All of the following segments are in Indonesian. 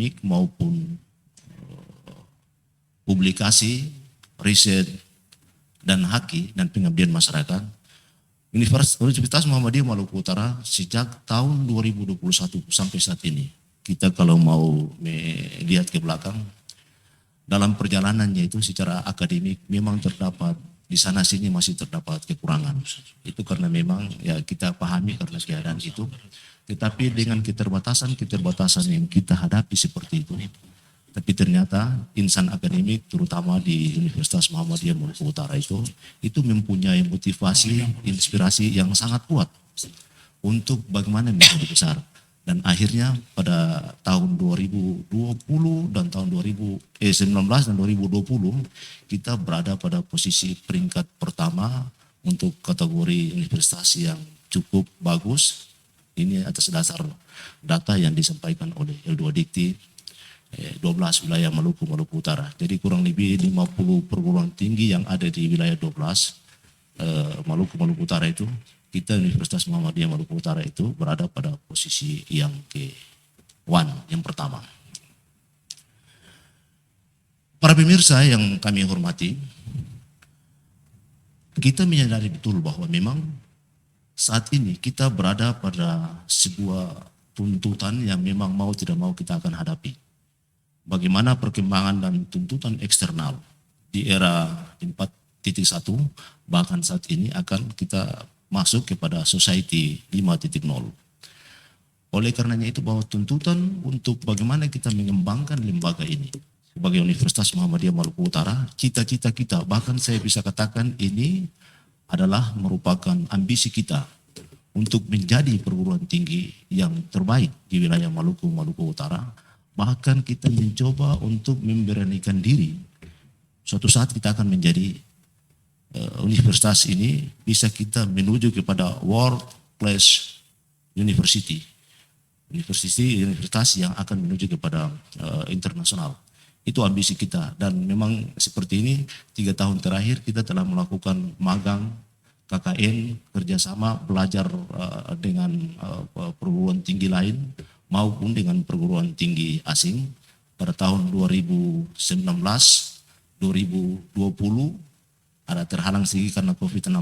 akademik maupun publikasi, riset, dan haki dan pengabdian masyarakat. Universitas Muhammadiyah Maluku Utara sejak tahun 2021 sampai saat ini. Kita kalau mau melihat ke belakang, dalam perjalanannya itu secara akademik memang terdapat di sana sini masih terdapat kekurangan. Itu karena memang ya kita pahami karena keadaan itu. Tetapi dengan keterbatasan yang kita hadapi seperti itu, tapi ternyata insan akademik terutama di Universitas Muhammadiyah Maluku Utara itu mempunyai motivasi, inspirasi yang sangat kuat untuk bagaimana menjadi besar. Dan akhirnya pada tahun 2020 dan tahun 2019 dan 2020 kita berada pada posisi peringkat pertama untuk kategori universitas yang cukup bagus. Ini atas dasar data yang disampaikan oleh L2 Dikti 12 wilayah Maluku Utara. Jadi kurang lebih 50 perguruan tinggi yang ada di wilayah 12 Maluku Utara itu, kita Universitas Muhammadiyah Maluku Utara itu berada pada posisi yang yang pertama. Para pemirsa yang kami hormati, kita menyadari betul bahwa memang saat ini kita berada pada sebuah tuntutan yang memang mau tidak mau kita akan hadapi. Bagaimana perkembangan dan tuntutan eksternal di era 4.1 bahkan saat ini akan kita masuk kepada society 5.0. Oleh karenanya itu bahwa tuntutan untuk bagaimana kita mengembangkan lembaga ini sebagai Universitas Muhammadiyah Maluku Utara, cita-cita kita, bahkan saya bisa katakan ini adalah merupakan ambisi kita untuk menjadi perguruan tinggi yang terbaik di wilayah Maluku Utara. Bahkan kita mencoba untuk memberanikan diri. Suatu saat kita akan menjadi universitas ini bisa kita menuju kepada world class university. Universitas yang akan menuju kepada internasional. Itu ambisi kita dan memang seperti ini 3 tahun terakhir kita telah melakukan magang KKN, kerjasama belajar dengan perguruan tinggi lain maupun dengan perguruan tinggi asing. Pada tahun 2019, 2020 ada terhalang sedikit karena COVID-19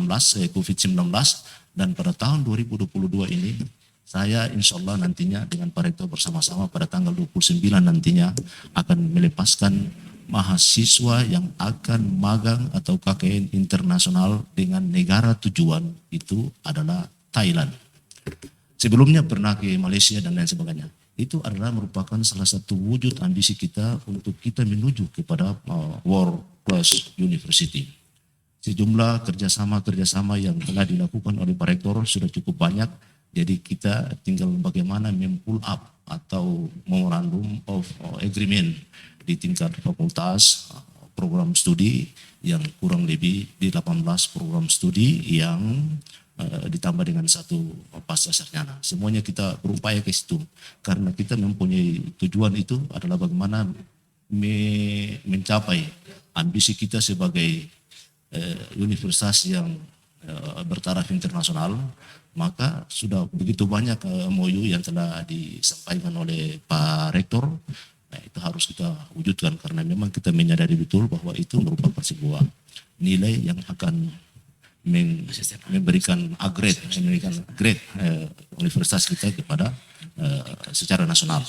dan pada tahun 2022 ini saya insya Allah nantinya dengan Pak Rektor bersama-sama pada tanggal 29 nantinya akan melepaskan mahasiswa yang akan magang atau KKN internasional dengan negara tujuan itu adalah Thailand. Sebelumnya pernah ke Malaysia dan lain sebagainya. Itu adalah merupakan salah satu wujud ambisi kita untuk kita menuju kepada world class university. Sejumlah kerjasama yang telah dilakukan oleh Pak Rektor sudah cukup banyak. Jadi kita tinggal bagaimana mempull up atau memorandum of agreement di tingkat fakultas, program studi yang kurang lebih di 18 program studi yang ditambah dengan 1 pasca sarjana. Semuanya kita berupaya ke situ karena kita mempunyai tujuan itu adalah bagaimana mencapai ambisi kita sebagai universitas yang bertaraf internasional. Maka sudah begitu banyak MOU yang telah disampaikan oleh Pak Rektor. Nah, itu harus kita wujudkan karena memang kita menyadari betul bahwa itu merupakan sebuah nilai yang akan memberikan grade universitas kita kepada secara nasional.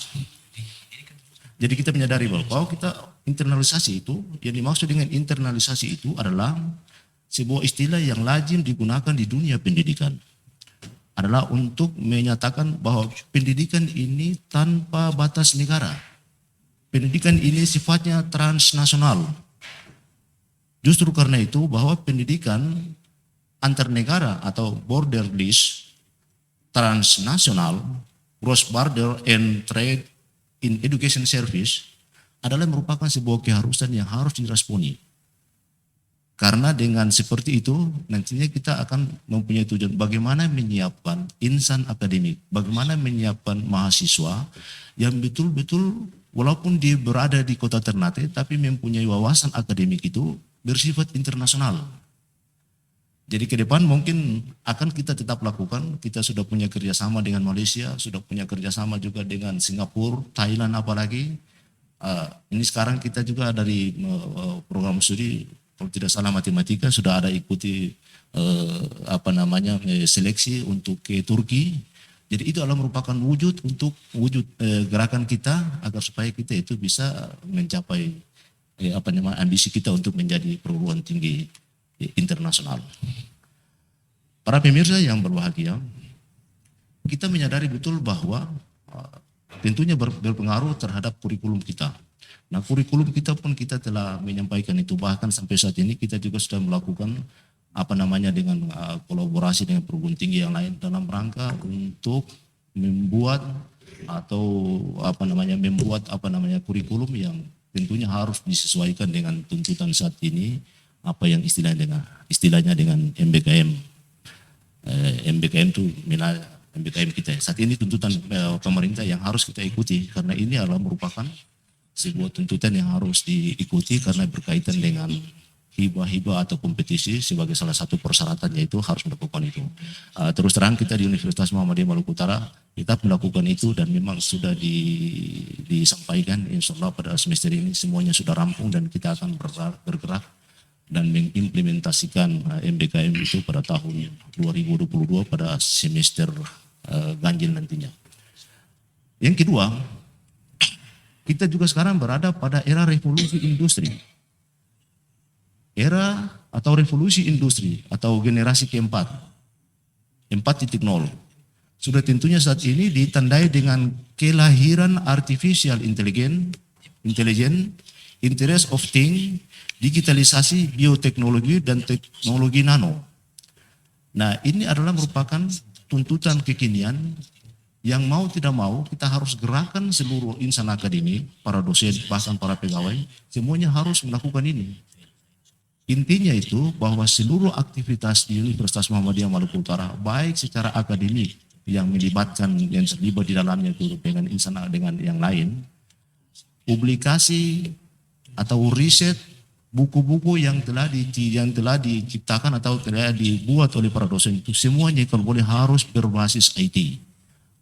Jadi kita menyadari bahwa kita internalisasi itu, yang dimaksud dengan internalisasi itu adalah sebuah istilah yang lazim digunakan di dunia pendidikan. Adalah untuk menyatakan bahwa pendidikan ini tanpa batas negara. Pendidikan ini sifatnya transnasional. Justru karena itu bahwa pendidikan antar negara atau borderless, transnasional, cross border and trade in education service adalah merupakan sebuah keharusan yang harus diresponi. Karena dengan seperti itu nantinya kita akan mempunyai tujuan bagaimana menyiapkan insan akademik, bagaimana menyiapkan mahasiswa yang betul-betul walaupun dia berada di kota Ternate tapi mempunyai wawasan akademik itu bersifat internasional. Jadi ke depan mungkin akan kita tetap lakukan, kita sudah punya kerjasama dengan Malaysia, sudah punya kerjasama juga dengan Singapura, Thailand apalagi. Ini sekarang kita juga dari program studi, kalau tidak salah matematika sudah ada ikuti seleksi untuk ke Turki. Jadi itu adalah merupakan wujud untuk gerakan kita agar supaya kita itu bisa mencapai ambisi kita untuk menjadi perguruan tinggi internasional. Para pemirsa yang berbahagia, kita menyadari betul bahwa tentunya berpengaruh terhadap kurikulum kita. Nah, kurikulum kita pun kita telah menyampaikan itu, bahkan sampai saat ini kita juga sudah melakukan dengan kolaborasi dengan perguruan tinggi yang lain dalam rangka untuk membuat kurikulum yang tentunya harus disesuaikan dengan tuntutan saat ini, apa yang istilahnya dengan MBKM. MBKM itu MBKM kita. Saat ini tuntutan pemerintah yang harus kita ikuti, karena ini adalah merupakan sebuah tuntutan yang harus diikuti karena berkaitan dengan hibah-hibah atau kompetisi sebagai salah satu persyaratan, yaitu harus melakukan itu. Terus terang kita di Universitas Muhammadiyah Maluku Utara kita melakukan itu dan memang sudah disampaikan, insya Allah pada semester ini semuanya sudah rampung dan kita akan bergerak dan mengimplementasikan MBKM itu pada tahun 2022 pada semester ganjil nantinya. Yang kedua, kita juga sekarang berada pada era revolusi industri. Era atau revolusi industri atau generasi keempat, 4.0. Sudah tentunya saat ini ditandai dengan kelahiran artificial intelligence, internet of things, digitalisasi, bioteknologi, dan teknologi nano. Nah, ini adalah merupakan tuntutan kekinian yang mau tidak mau kita harus gerakan seluruh insan akademi, para dosen, bahkan para pegawai, semuanya harus melakukan ini. Intinya itu bahwa seluruh aktivitas di Universitas Muhammadiyah Maluku Utara, baik secara akademik yang melibatkan yang terlibat di dalamnya itu dengan insan dengan yang lain, publikasi atau riset, buku-buku yang telah diciptakan atau telah dibuat oleh para dosen itu semuanya kalau boleh harus berbasis IT.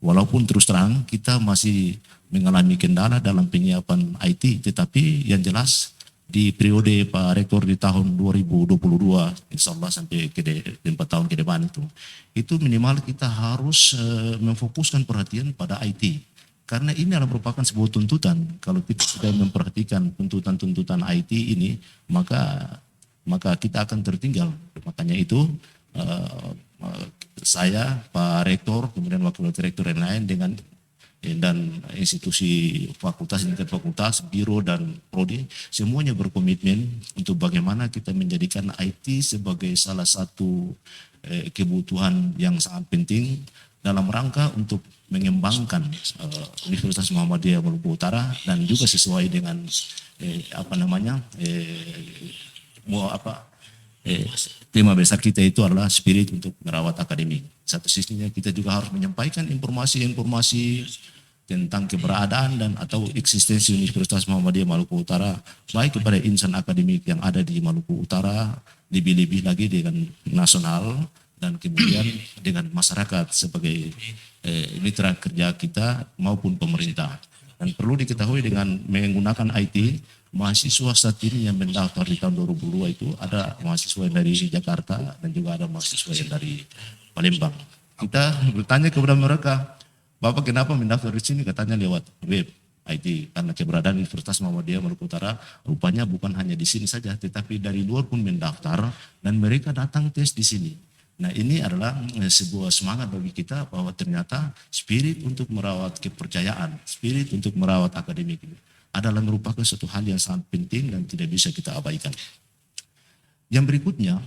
Walaupun terus terang kita masih mengalami kendala dalam penyiapan IT, tetapi yang jelas di periode Pak Rektor di tahun 2022, insya Allah sampai 4 tahun ke depan itu minimal kita harus memfokuskan perhatian pada IT. Karena ini adalah merupakan sebuah tuntutan. Kalau kita sudah memperhatikan tuntutan-tuntutan IT ini, maka kita akan tertinggal. Makanya itu saya, Pak Rektor, kemudian Wakil Rektor yang lain dan institusi fakultas, interfakultas, biro dan prodi, semuanya berkomitmen untuk bagaimana kita menjadikan IT sebagai salah satu kebutuhan yang sangat penting dalam rangka untuk mengembangkan Universitas Muhammadiyah Maluku Utara dan juga sesuai dengan tema besar kita itu adalah spirit untuk merawat akademik. Satu sisinya kita juga harus menyampaikan informasi-informasi tentang keberadaan dan atau eksistensi Universitas Muhammadiyah Maluku Utara, baik kepada insan akademik yang ada di Maluku Utara, lebih-lebih lagi dengan nasional, dan kemudian dengan masyarakat sebagai mitra kerja kita maupun pemerintah. Dan perlu diketahui dengan menggunakan IT, mahasiswa saat ini yang mendaftar di tahun 2002 itu ada mahasiswa yang dari Jakarta dan juga ada mahasiswa yang dari Palembang. Kita bertanya kepada mereka, Bapak kenapa mendaftar di sini? Katanya lewat web IT, karena keberadaan Universitas Muhammadiyah Maluku Utara rupanya bukan hanya di sini saja, tetapi dari luar pun mendaftar dan mereka datang tes di sini. Nah, ini adalah sebuah semangat bagi kita bahwa ternyata spirit untuk merawat kepercayaan, spirit untuk merawat akademik ini adalah merupakan suatu hal yang sangat penting dan tidak bisa kita abaikan. Yang berikutnya,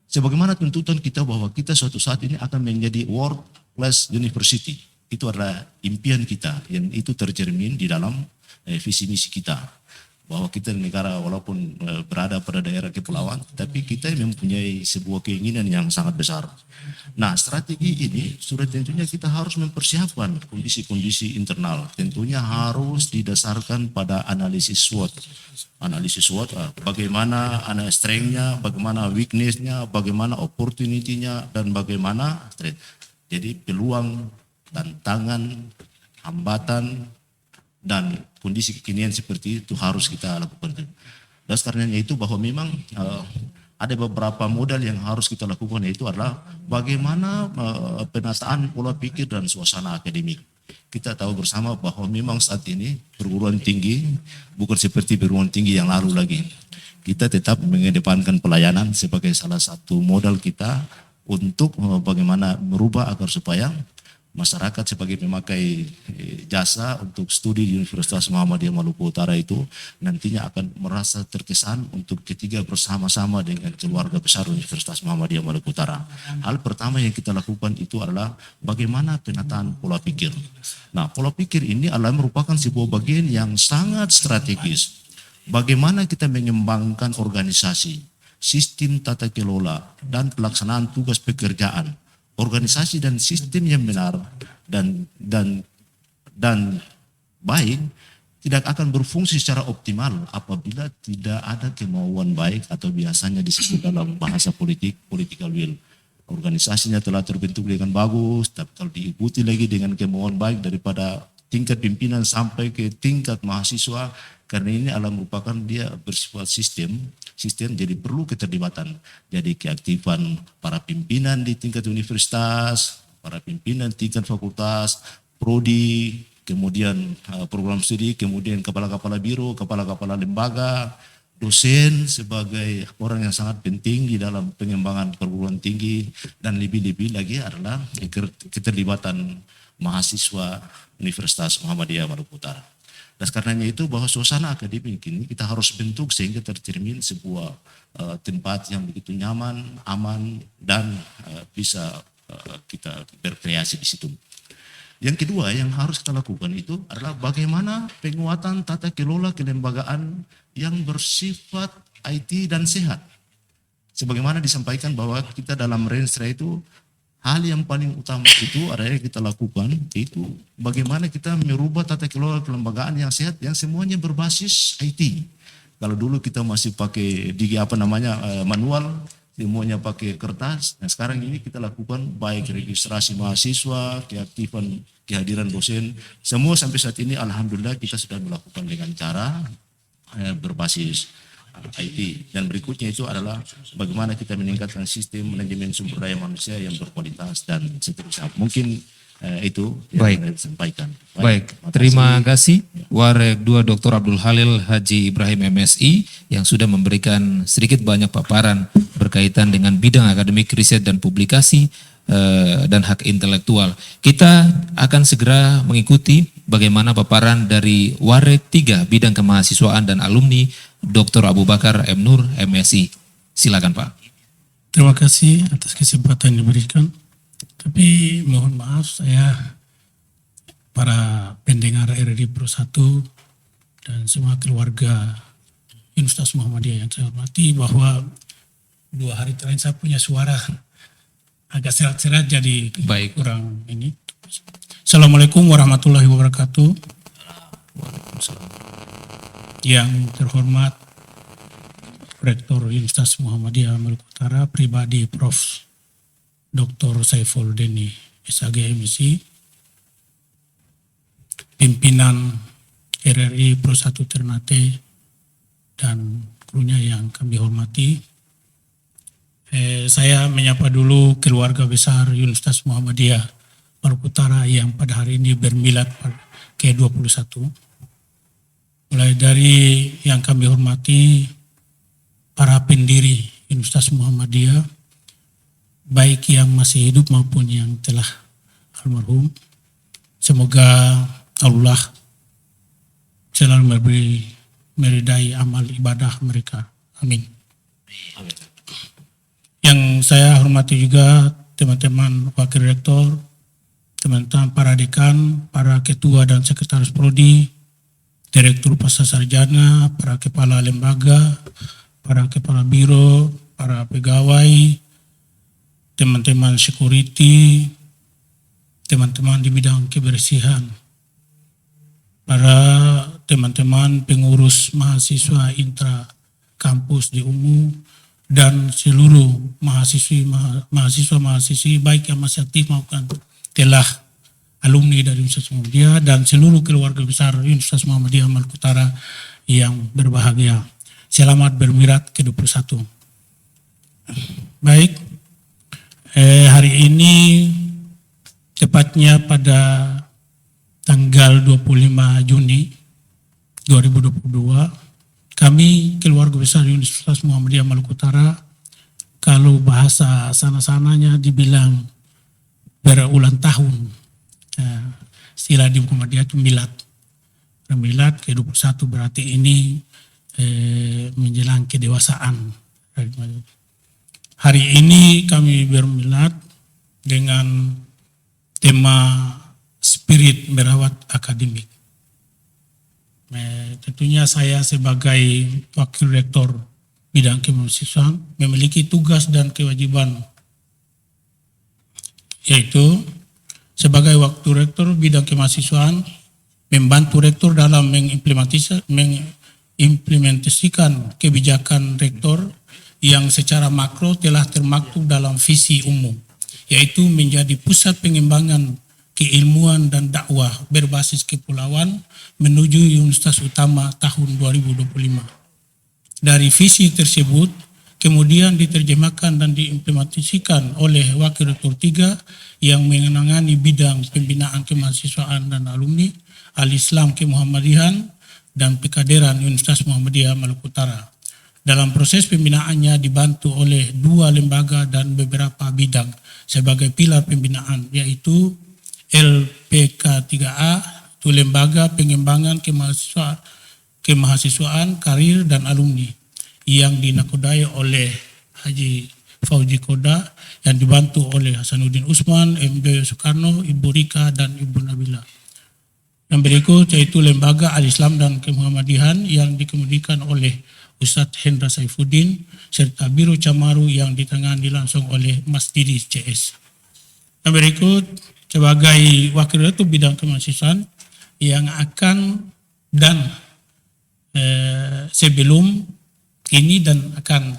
sebagaimana tuntutan kita bahwa kita suatu saat ini akan menjadi world class university. Itu adalah impian kita yang itu tercermin di dalam visi misi kita. Bahwa kita negara walaupun berada pada daerah kepulauan, tapi kita mempunyai sebuah keinginan yang sangat besar. Nah, strategi ini sudah tentunya kita harus mempersiapkan kondisi-kondisi internal. Tentunya harus didasarkan pada analisis SWOT. Analisis SWOT, bagaimana strength-nya, bagaimana weakness-nya, bagaimana opportunity-nya, dan bagaimana strength. Jadi peluang, tantangan, hambatan, dan kondisi kekinian seperti itu harus kita lakukan. Dan karenanya itu bahwa memang ada beberapa modal yang harus kita lakukan, yaitu adalah bagaimana penataan pola pikir dan suasana akademik. Kita tahu bersama bahwa memang saat ini perguruan tinggi bukan seperti perguruan tinggi yang lalu lagi. Kita tetap mengedepankan pelayanan sebagai salah satu modal kita untuk bagaimana merubah agar supaya masyarakat sebagai pemakai jasa untuk studi di Universitas Muhammadiyah Maluku Utara itu nantinya akan merasa terkesan untuk ketiga bersama-sama dengan keluarga besar Universitas Muhammadiyah Maluku Utara. Hal pertama yang kita lakukan itu adalah bagaimana penataan pola pikir. Nah, pola pikir ini adalah merupakan sebuah bagian yang sangat strategis. Bagaimana kita mengembangkan organisasi, sistem tata kelola, dan pelaksanaan tugas pekerjaan. Organisasi dan sistem yang benar dan baik tidak akan berfungsi secara optimal apabila tidak ada kemauan baik atau biasanya disebut dalam bahasa politik political will. Organisasinya telah terbentuk dengan bagus, tapi kalau diikuti lagi dengan kemauan baik daripada tingkat pimpinan sampai ke tingkat mahasiswa, karena ini adalah merupakan dia bersifat sistem jadi perlu keterlibatan. Jadi keaktifan para pimpinan di tingkat universitas, para pimpinan tingkat fakultas, prodi, kemudian program studi, kemudian kepala-kepala biro, kepala-kepala lembaga, dosen sebagai orang yang sangat penting di dalam pengembangan perguruan tinggi, dan lebih-lebih lagi adalah keterlibatan mahasiswa Universitas Muhammadiyah Maluku Utara. Dan karenanya itu bahwa suasana akademik ini kita harus bentuk sehingga tercermin sebuah tempat yang begitu nyaman, aman, dan bisa kita berkreasi di situ. Yang kedua yang harus kita lakukan itu adalah bagaimana penguatan tata kelola kelembagaan yang bersifat IT dan sehat. Sebagaimana disampaikan bahwa kita dalam Renstra itu hal yang paling utama itu adalah yang kita lakukan itu bagaimana kita merubah tata kelola kelembagaan yang sehat yang semuanya berbasis IT. Kalau dulu kita masih pakai manual, semuanya pakai kertas. Nah, sekarang ini kita lakukan baik registrasi mahasiswa, keaktifan kehadiran dosen, semua sampai saat ini alhamdulillah kita sudah melakukan dengan cara berbasis IT. Dan berikutnya itu adalah bagaimana kita meningkatkan sistem manajemen sumber daya manusia yang berkualitas dan seterusnya. Mungkin itu yang saya sampaikan. Baik, terima kasih Warek 2 Dr. Abdul Halil Haji Ibrahim MSI yang sudah memberikan sedikit banyak paparan berkaitan dengan bidang akademik, riset dan publikasi dan hak intelektual. Kita akan segera mengikuti bagaimana paparan dari Warek 3 bidang kemahasiswaan dan alumni Dr. Abu Bakar M. Nur MSI. Silakan Pak. Terima kasih atas kesempatan yang diberikan. Tapi mohon maaf saya para pendengar RRI Pro 1 dan semua keluarga Universitas Muhammadiyah yang saya hormati bahwa 2 hari terakhir saya punya suara agak serat-serat jadi kurang ini. Assalamualaikum warahmatullahi wabarakatuh. Yang terhormat Rektor Universitas Muhammadiyah Maluku Utara, pribadi Prof. Dr. Saiful Deni SAG MSI, pimpinan RRI Pro 1 Ternate dan krunya yang kami hormati. Saya menyapa dulu keluarga besar Universitas Muhammadiyah Maluku Utara yang pada hari ini bermilad ke-21. Mulai dari yang kami hormati para pendiri Universitas Muhammadiyah, baik yang masih hidup maupun yang telah almarhum. Semoga Allah selalu meridai amal ibadah mereka. Amin. Yang saya hormati juga teman-teman wakil rektor, teman-teman para dekan, para ketua dan sekretaris prodi, direktur pasca sarjana, para kepala lembaga, para kepala biro, para pegawai, teman-teman security, teman-teman di bidang kebersihan, para teman-teman pengurus mahasiswa intra kampus di UMU, dan seluruh mahasiswa-mahasiswi baik yang masih aktif maupun telah alumni dari Universitas Muhammadiyah dan seluruh keluarga besar Universitas Muhammadiyah Maluku Utara yang berbahagia. Selamat bermirat ke-21. Baik, hari ini tepatnya pada tanggal 25 Juni 2022, kami keluarga besar Universitas Muhammadiyah Maluku Utara, kalau bahasa sana-sananya dibilang berulang tahun. Istilah di Muhammadiyah itu milad. Milad ke-21 berarti ini menjelang kedewasaan. Hari ini kami bermilad dengan tema spirit merawat akademik. Tentunya saya sebagai wakil rektor bidang kemahasiswaan memiliki tugas dan kewajiban, yaitu sebagai wakil rektor bidang kemahasiswaan membantu rektor dalam mengimplementasikan kebijakan rektor yang secara makro telah termaktub dalam visi umum, yaitu menjadi pusat pengembangan keilmuan dan dakwah berbasis kepulauan menuju Universitas Utama tahun 2025. Dari visi tersebut kemudian diterjemahkan dan diimplementasikan oleh Wakil Rektor 3 yang menangani bidang pembinaan kemahasiswaan dan alumni, Al-Islam Kemuhammadihan, dan Pekaderan Universitas Muhammadiyah Maluku Utara. Dalam proses pembinaannya dibantu oleh 2 lembaga dan beberapa bidang sebagai pilar pembinaan, yaitu LPK3A, itu Lembaga Pengembangan Kemahasiswaan, Karir, dan Alumni, yang dinakodai oleh Haji Fauzi Koda, yang dibantu oleh Hasanuddin Usman, M. Joyo Soekarno, Ibu Rika, dan Ibu Nabila. Yang berikut yaitu Lembaga Al-Islam dan Kemuhammadihan yang dikemudikan oleh Ustadz Hendra Saifuddin, serta Biro Camaru yang ditangani langsung oleh Mas Didi CS. Yang berikut sebagai Wakil Rektor Bidang Kemahasiswaan yang akan dan sebelum ini dan akan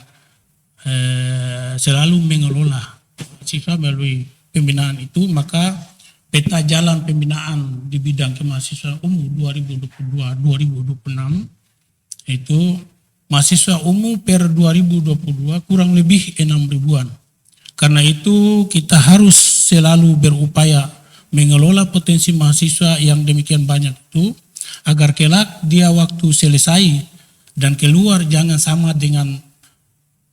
selalu mengelola mahasiswa melalui pembinaan itu, maka peta jalan pembinaan di bidang kemahasiswaan umum 2022-2026 itu mahasiswa umum per 2022 kurang lebih 6.000-an. Karena itu kita harus selalu berupaya mengelola potensi mahasiswa yang demikian banyak itu, agar kelak dia waktu selesai dan keluar jangan sama dengan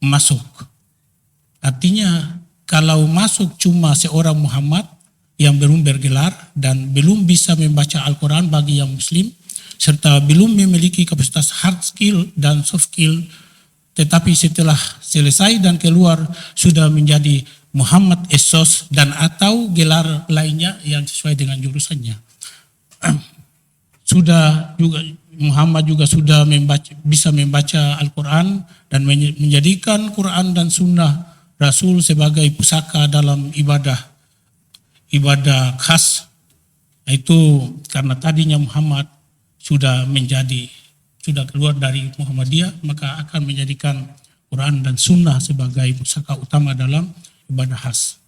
masuk. Artinya kalau masuk cuma seorang Muhammad yang belum bergelar dan belum bisa membaca Al-Quran bagi yang muslim, serta belum memiliki kapasitas hard skill dan soft skill, tetapi setelah selesai dan keluar sudah menjadi Muhammad Esos dan atau gelar lainnya yang sesuai dengan jurusannya. Sudah juga Muhammad juga sudah bisa membaca Al-Quran dan menjadikan Quran dan Sunnah Rasul sebagai pusaka dalam ibadah khas. Itu karena tadinya Muhammad sudah keluar dari Muhammadiyah, maka akan menjadikan Quran dan Sunnah sebagai pusaka utama dalam ibadah khas.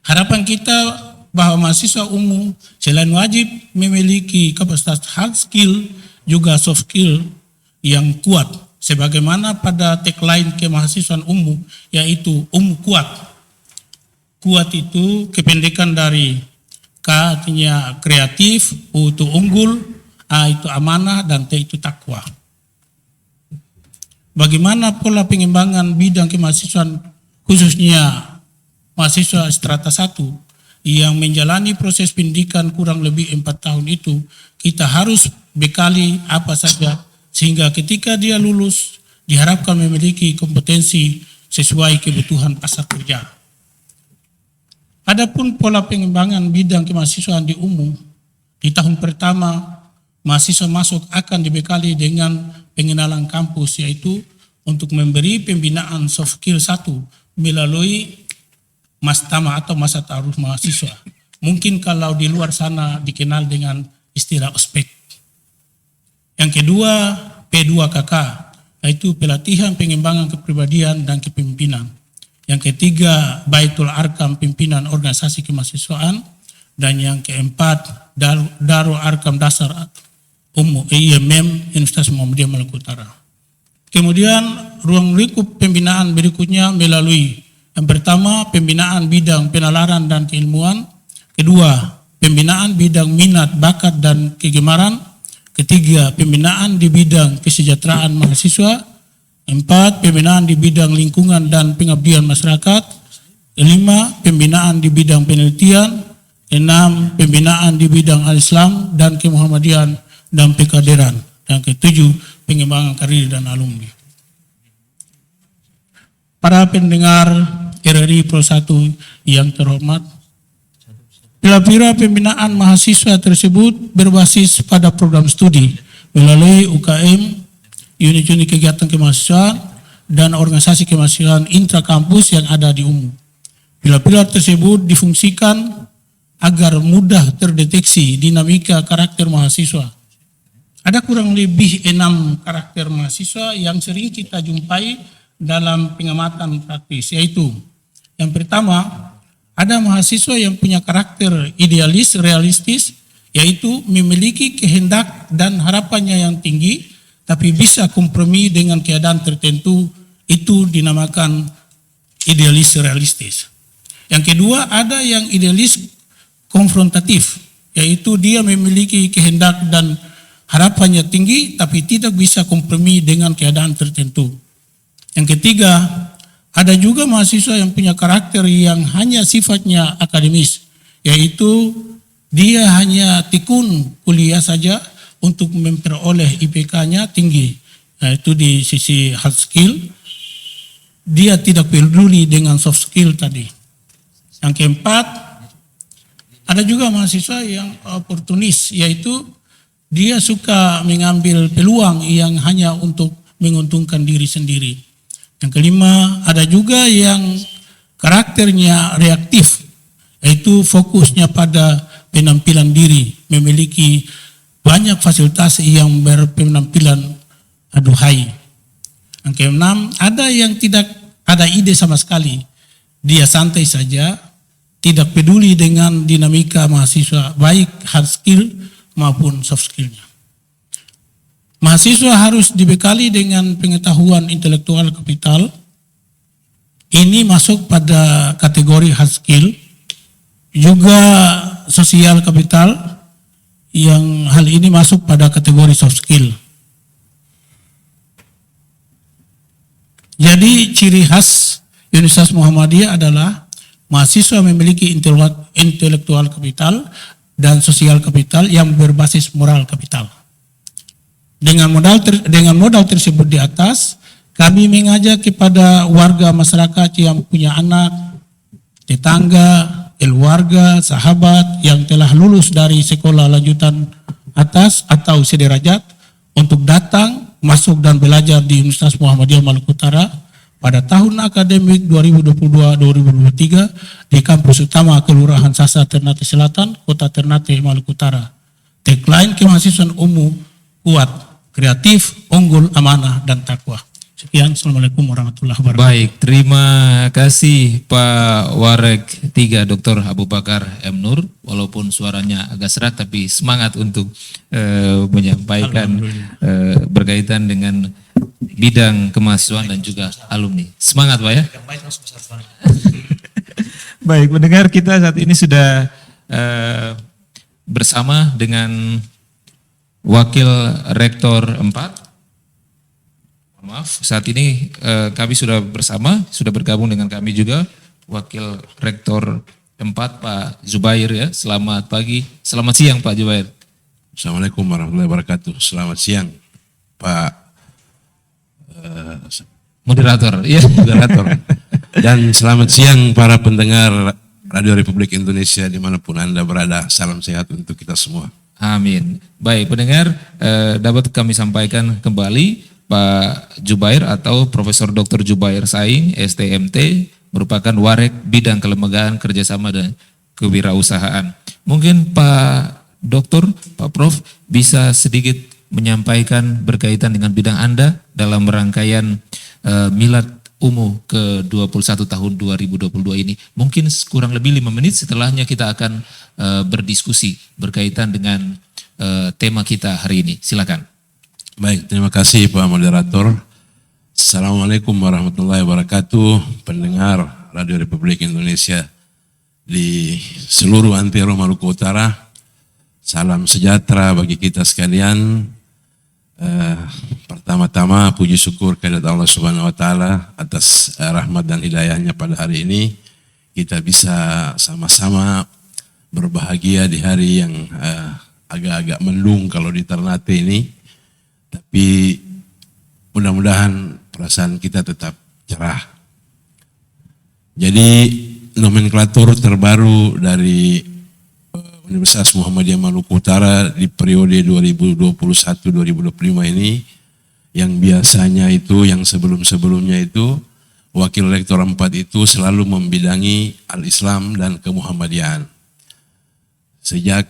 Harapan kita bahwa mahasiswa umum selain wajib memiliki kapasitas hard skill juga soft skill yang kuat, sebagaimana pada tagline kemahasiswaan umum, yaitu kuat. Kuat itu kependekan dari K artinya kreatif, U itu unggul, A itu amanah, dan T itu takwa. Bagaimana pola pengembangan bidang kemahasiswaan khususnya mahasiswa strata 1 yang menjalani proses pendidikan kurang lebih 4 tahun itu, kita harus bekali apa saja sehingga ketika dia lulus diharapkan memiliki kompetensi sesuai kebutuhan pasar kerja. Adapun pola pengembangan bidang kemahasiswaan di umum, di tahun pertama mahasiswa masuk akan dibekali dengan pengenalan kampus, yaitu untuk memberi pembinaan soft skill 1 melalui Mastama atau masa taruh mahasiswa. Mungkin kalau di luar sana dikenal dengan istilah ospek. Yang kedua, P2KK, yaitu pelatihan pengembangan kepribadian dan kepemimpinan. Yang ketiga, Baitul Arkam pimpinan organisasi kemahasiswaan. Dan yang keempat, Darul Arkam Dasar IMM Universitas Muhammadiyah Maluku Utara. Kemudian ruang lingkup pembinaan berikutnya melalui yang pertama, pembinaan bidang penalaran dan keilmuan. Kedua, pembinaan bidang minat, bakat, dan kegemaran. Ketiga, pembinaan di bidang kesejahteraan mahasiswa. Empat, pembinaan di bidang lingkungan dan pengabdian masyarakat. Kelima, pembinaan di bidang penelitian. Enam, pembinaan di bidang al-Islam dan kemuhammadian dan pekaderan. Dan ketujuh, pengembangan karir dan alumni. Para pendengar RRI Pro 1 yang terhormat, pila-pila pembinaan mahasiswa tersebut berbasis pada program studi melalui UKM, unit-unit kegiatan kemahasiswaan, dan organisasi kemahasiswaan intrakampus yang ada di UMU. Pila-pila tersebut difungsikan agar mudah terdeteksi dinamika karakter mahasiswa. Ada kurang lebih 6 karakter mahasiswa yang sering kita jumpai dalam pengamatan praktis, yaitu yang pertama, ada mahasiswa yang punya karakter idealis, realistis, yaitu memiliki kehendak dan harapannya yang tinggi, tapi bisa kompromi dengan keadaan tertentu, itu dinamakan idealis realistis. Yang kedua, ada yang idealis konfrontatif, yaitu dia memiliki kehendak dan harapannya tinggi, tapi tidak bisa kompromi dengan keadaan tertentu. Yang ketiga, ada juga mahasiswa yang punya karakter yang hanya sifatnya akademis, yaitu dia hanya tekun kuliah saja untuk memperoleh IPK-nya tinggi, yaitu di sisi hard skill, dia tidak peduli dengan soft skill tadi. Yang keempat, ada juga mahasiswa yang oportunis, yaitu dia suka mengambil peluang yang hanya untuk menguntungkan diri sendiri. Yang kelima, ada juga yang karakternya reaktif, yaitu fokusnya pada penampilan diri, memiliki banyak fasilitas yang berpenampilan aduhai. Yang keenam, ada yang tidak ada ide sama sekali, dia santai saja, tidak peduli dengan dinamika mahasiswa, baik hard skill maupun soft skillnya. Mahasiswa harus dibekali dengan pengetahuan intelektual kapital. Ini masuk pada kategori hard skill. Juga sosial kapital, yang hal ini masuk pada kategori soft skill. Jadi ciri khas Universitas Muhammadiyah adalah mahasiswa memiliki intelektual kapital dan sosial kapital yang berbasis moral kapital. Dengan modal tersebut di atas, kami mengajak kepada warga masyarakat yang punya anak, tetangga, keluarga, sahabat yang telah lulus dari sekolah lanjutan atas atau sederajat untuk datang, masuk dan belajar di Universitas Muhammadiyah Maluku Utara pada tahun akademik 2022-2023 di kampus utama Kelurahan Sasa, Ternate Selatan, Kota Ternate, Maluku Utara. Tagline kemahasiswaan umum kuat, kreatif, unggul, amanah, dan takwa. Sekian, Assalamualaikum warahmatullahi wabarakatuh. Baik, terima kasih Pak Wareg 3 Dr. Abu Bakar M. Nur. Walaupun suaranya agak serak tapi semangat untuk menyampaikan berkaitan dengan bidang kemahasiswaan dan juga alumni. Semangat Pak ya. Baik, mendengar kita saat ini sudah bersama dengan Wakil Rektor 4. Maaf, saat ini kami sudah bersama, sudah bergabung dengan kami juga Wakil Rektor 4 Pak Zubair ya. Selamat pagi, selamat siang Pak Zubair. Assalamualaikum warahmatullahi wabarakatuh. Selamat siang Pak Moderator. Ya. Moderator. Dan selamat siang para pendengar Radio Republik Indonesia dimanapun Anda berada. Salam sehat untuk kita semua. Amin. Baik pendengar, dapat kami sampaikan kembali Pak Zubair atau Profesor Dr. Zubair Saing, STMT, merupakan Wareg Bidang Kelembagaan Kerjasama dan Kewirausahaan. Mungkin Pak Dokter, Pak Prof bisa sedikit menyampaikan berkaitan dengan bidang Anda dalam rangkaian milad UMU ke-21 tahun 2022 ini. Mungkin kurang lebih 5 menit, setelahnya kita akan berdiskusi berkaitan dengan tema kita hari ini. Silakan. Baik, terima kasih Pak Moderator. Assalamualaikum warahmatullahi wabarakatuh, pendengar Radio Republik Indonesia di seluruh antero Maluku Utara. Salam sejahtera bagi kita sekalian. Pertama-tama puji syukur kehadirat Allah Subhanahu wa taala atas rahmat dan hidayahnya pada hari ini. Kita bisa sama-sama berbahagia di hari yang agak-agak mendung kalau di Ternate ini. Tapi mudah-mudahan perasaan kita tetap cerah. Jadi nomenklatur terbaru dari Universitas Muhammadiyah Maluku Utara di periode 2021-2025 ini, yang biasanya itu, yang sebelum-sebelumnya itu, Wakil Rektor 4 itu selalu membidangi Al-Islam dan Kemuhammadiyahan. Sejak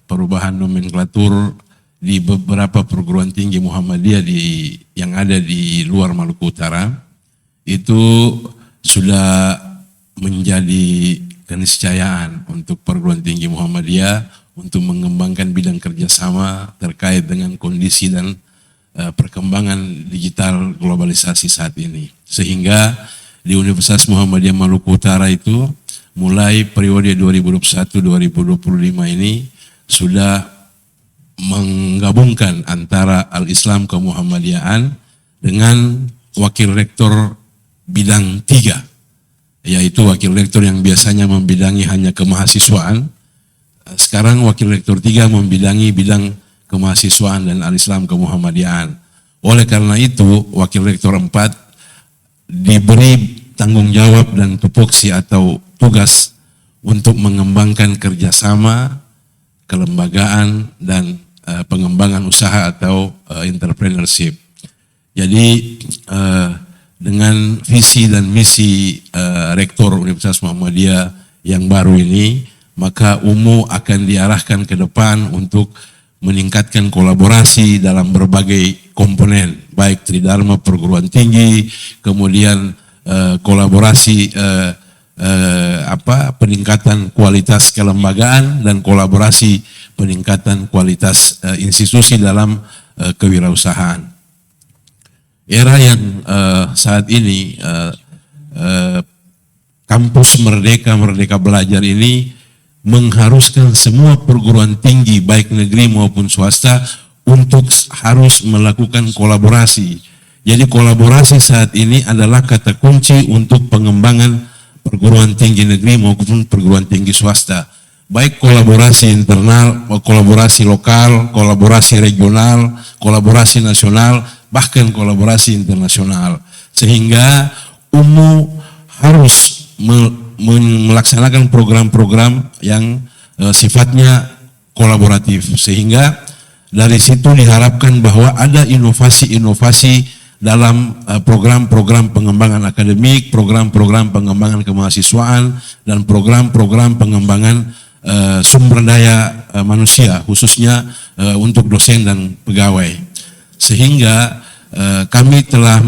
perubahan nomenklatur di beberapa perguruan tinggi Muhammadiyah yang ada di luar Maluku Utara, itu sudah menjadi keniscayaan untuk perguruan tinggi Muhammadiyah untuk mengembangkan bidang kerjasama terkait dengan kondisi dan perkembangan digital globalisasi saat ini. Sehingga di Universitas Muhammadiyah Maluku Utara itu mulai periode 2021-2025 ini sudah menggabungkan antara Al-Islam Kemuhammadiyahan dengan Wakil Rektor bidang 3, yaitu Wakil Rektor yang biasanya membidangi hanya kemahasiswaan. Sekarang Wakil Rektor 3 membidangi bidang kemahasiswaan dan Al-Islam Kemuhammadiyahan. Oleh karena itu, Wakil Rektor 4 diberi tanggung jawab dan tupoksi atau tugas untuk mengembangkan kerjasama, kelembagaan, dan pengembangan usaha atau entrepreneurship. Jadi dengan visi dan misi Rektor Universitas Muhammadiyah yang baru ini, maka UMU akan diarahkan ke depan untuk meningkatkan kolaborasi dalam berbagai komponen, baik Tridharma perguruan tinggi, kemudian kolaborasi peningkatan kualitas kelembagaan dan kolaborasi peningkatan kualitas institusi dalam kewirausahaan. Era yang saat ini kampus Merdeka Belajar ini mengharuskan semua perguruan tinggi baik negeri maupun swasta untuk harus melakukan kolaborasi. Jadi kolaborasi saat ini adalah kata kunci untuk pengembangan perguruan tinggi negeri maupun perguruan tinggi swasta. Baik kolaborasi internal, kolaborasi lokal, kolaborasi regional, kolaborasi nasional, bahkan kolaborasi internasional. Sehingga UMU harus melaksanakan program-program yang sifatnya kolaboratif. Sehingga dari situ diharapkan bahwa ada inovasi-inovasi dalam program-program pengembangan akademik, program-program pengembangan kemahasiswaan, dan program-program pengembangan sumber daya manusia, khususnya untuk dosen dan pegawai. Sehingga kami telah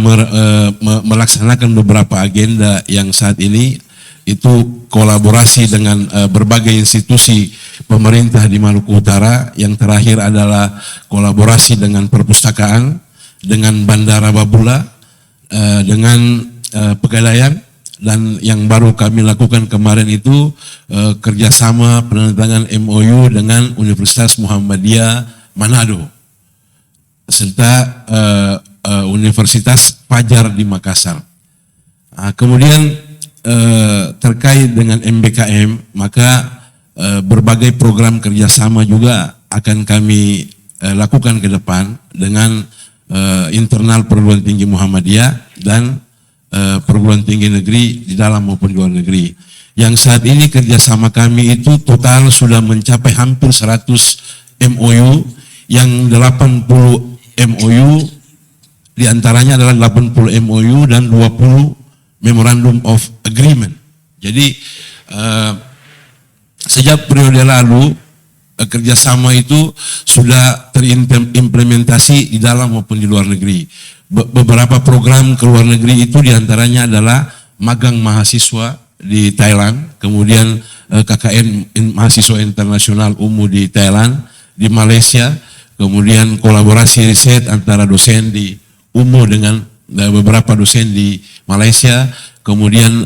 melaksanakan beberapa agenda yang saat ini itu kolaborasi dengan berbagai institusi pemerintah di Maluku Utara. Yang terakhir adalah kolaborasi dengan perpustakaan, dengan Bandara Babula, dengan Pegadaian, dan yang baru kami lakukan kemarin itu kerjasama penandatangan MOU dengan Universitas Muhammadiyah Manado serta Universitas Fajar di Makassar. Kemudian terkait dengan MBKM, maka berbagai program kerjasama juga akan kami lakukan ke depan dengan internal perguruan tinggi Muhammadiyah dan perguruan tinggi negeri di dalam maupun luar negeri. Yang saat ini kerjasama kami itu total sudah mencapai hampir 100 MOU, yang 80 MOU diantaranya adalah 80 MOU dan 20 Memorandum of Agreement. Jadi sejak periode lalu kerjasama itu sudah terimplementasi di dalam maupun di luar negeri. beberapa program ke luar negeri itu diantaranya adalah magang mahasiswa di Thailand, kemudian KKN mahasiswa internasional UMU di Thailand, di Malaysia, kemudian kolaborasi riset antara dosen di UMU dengan beberapa dosen di Malaysia, kemudian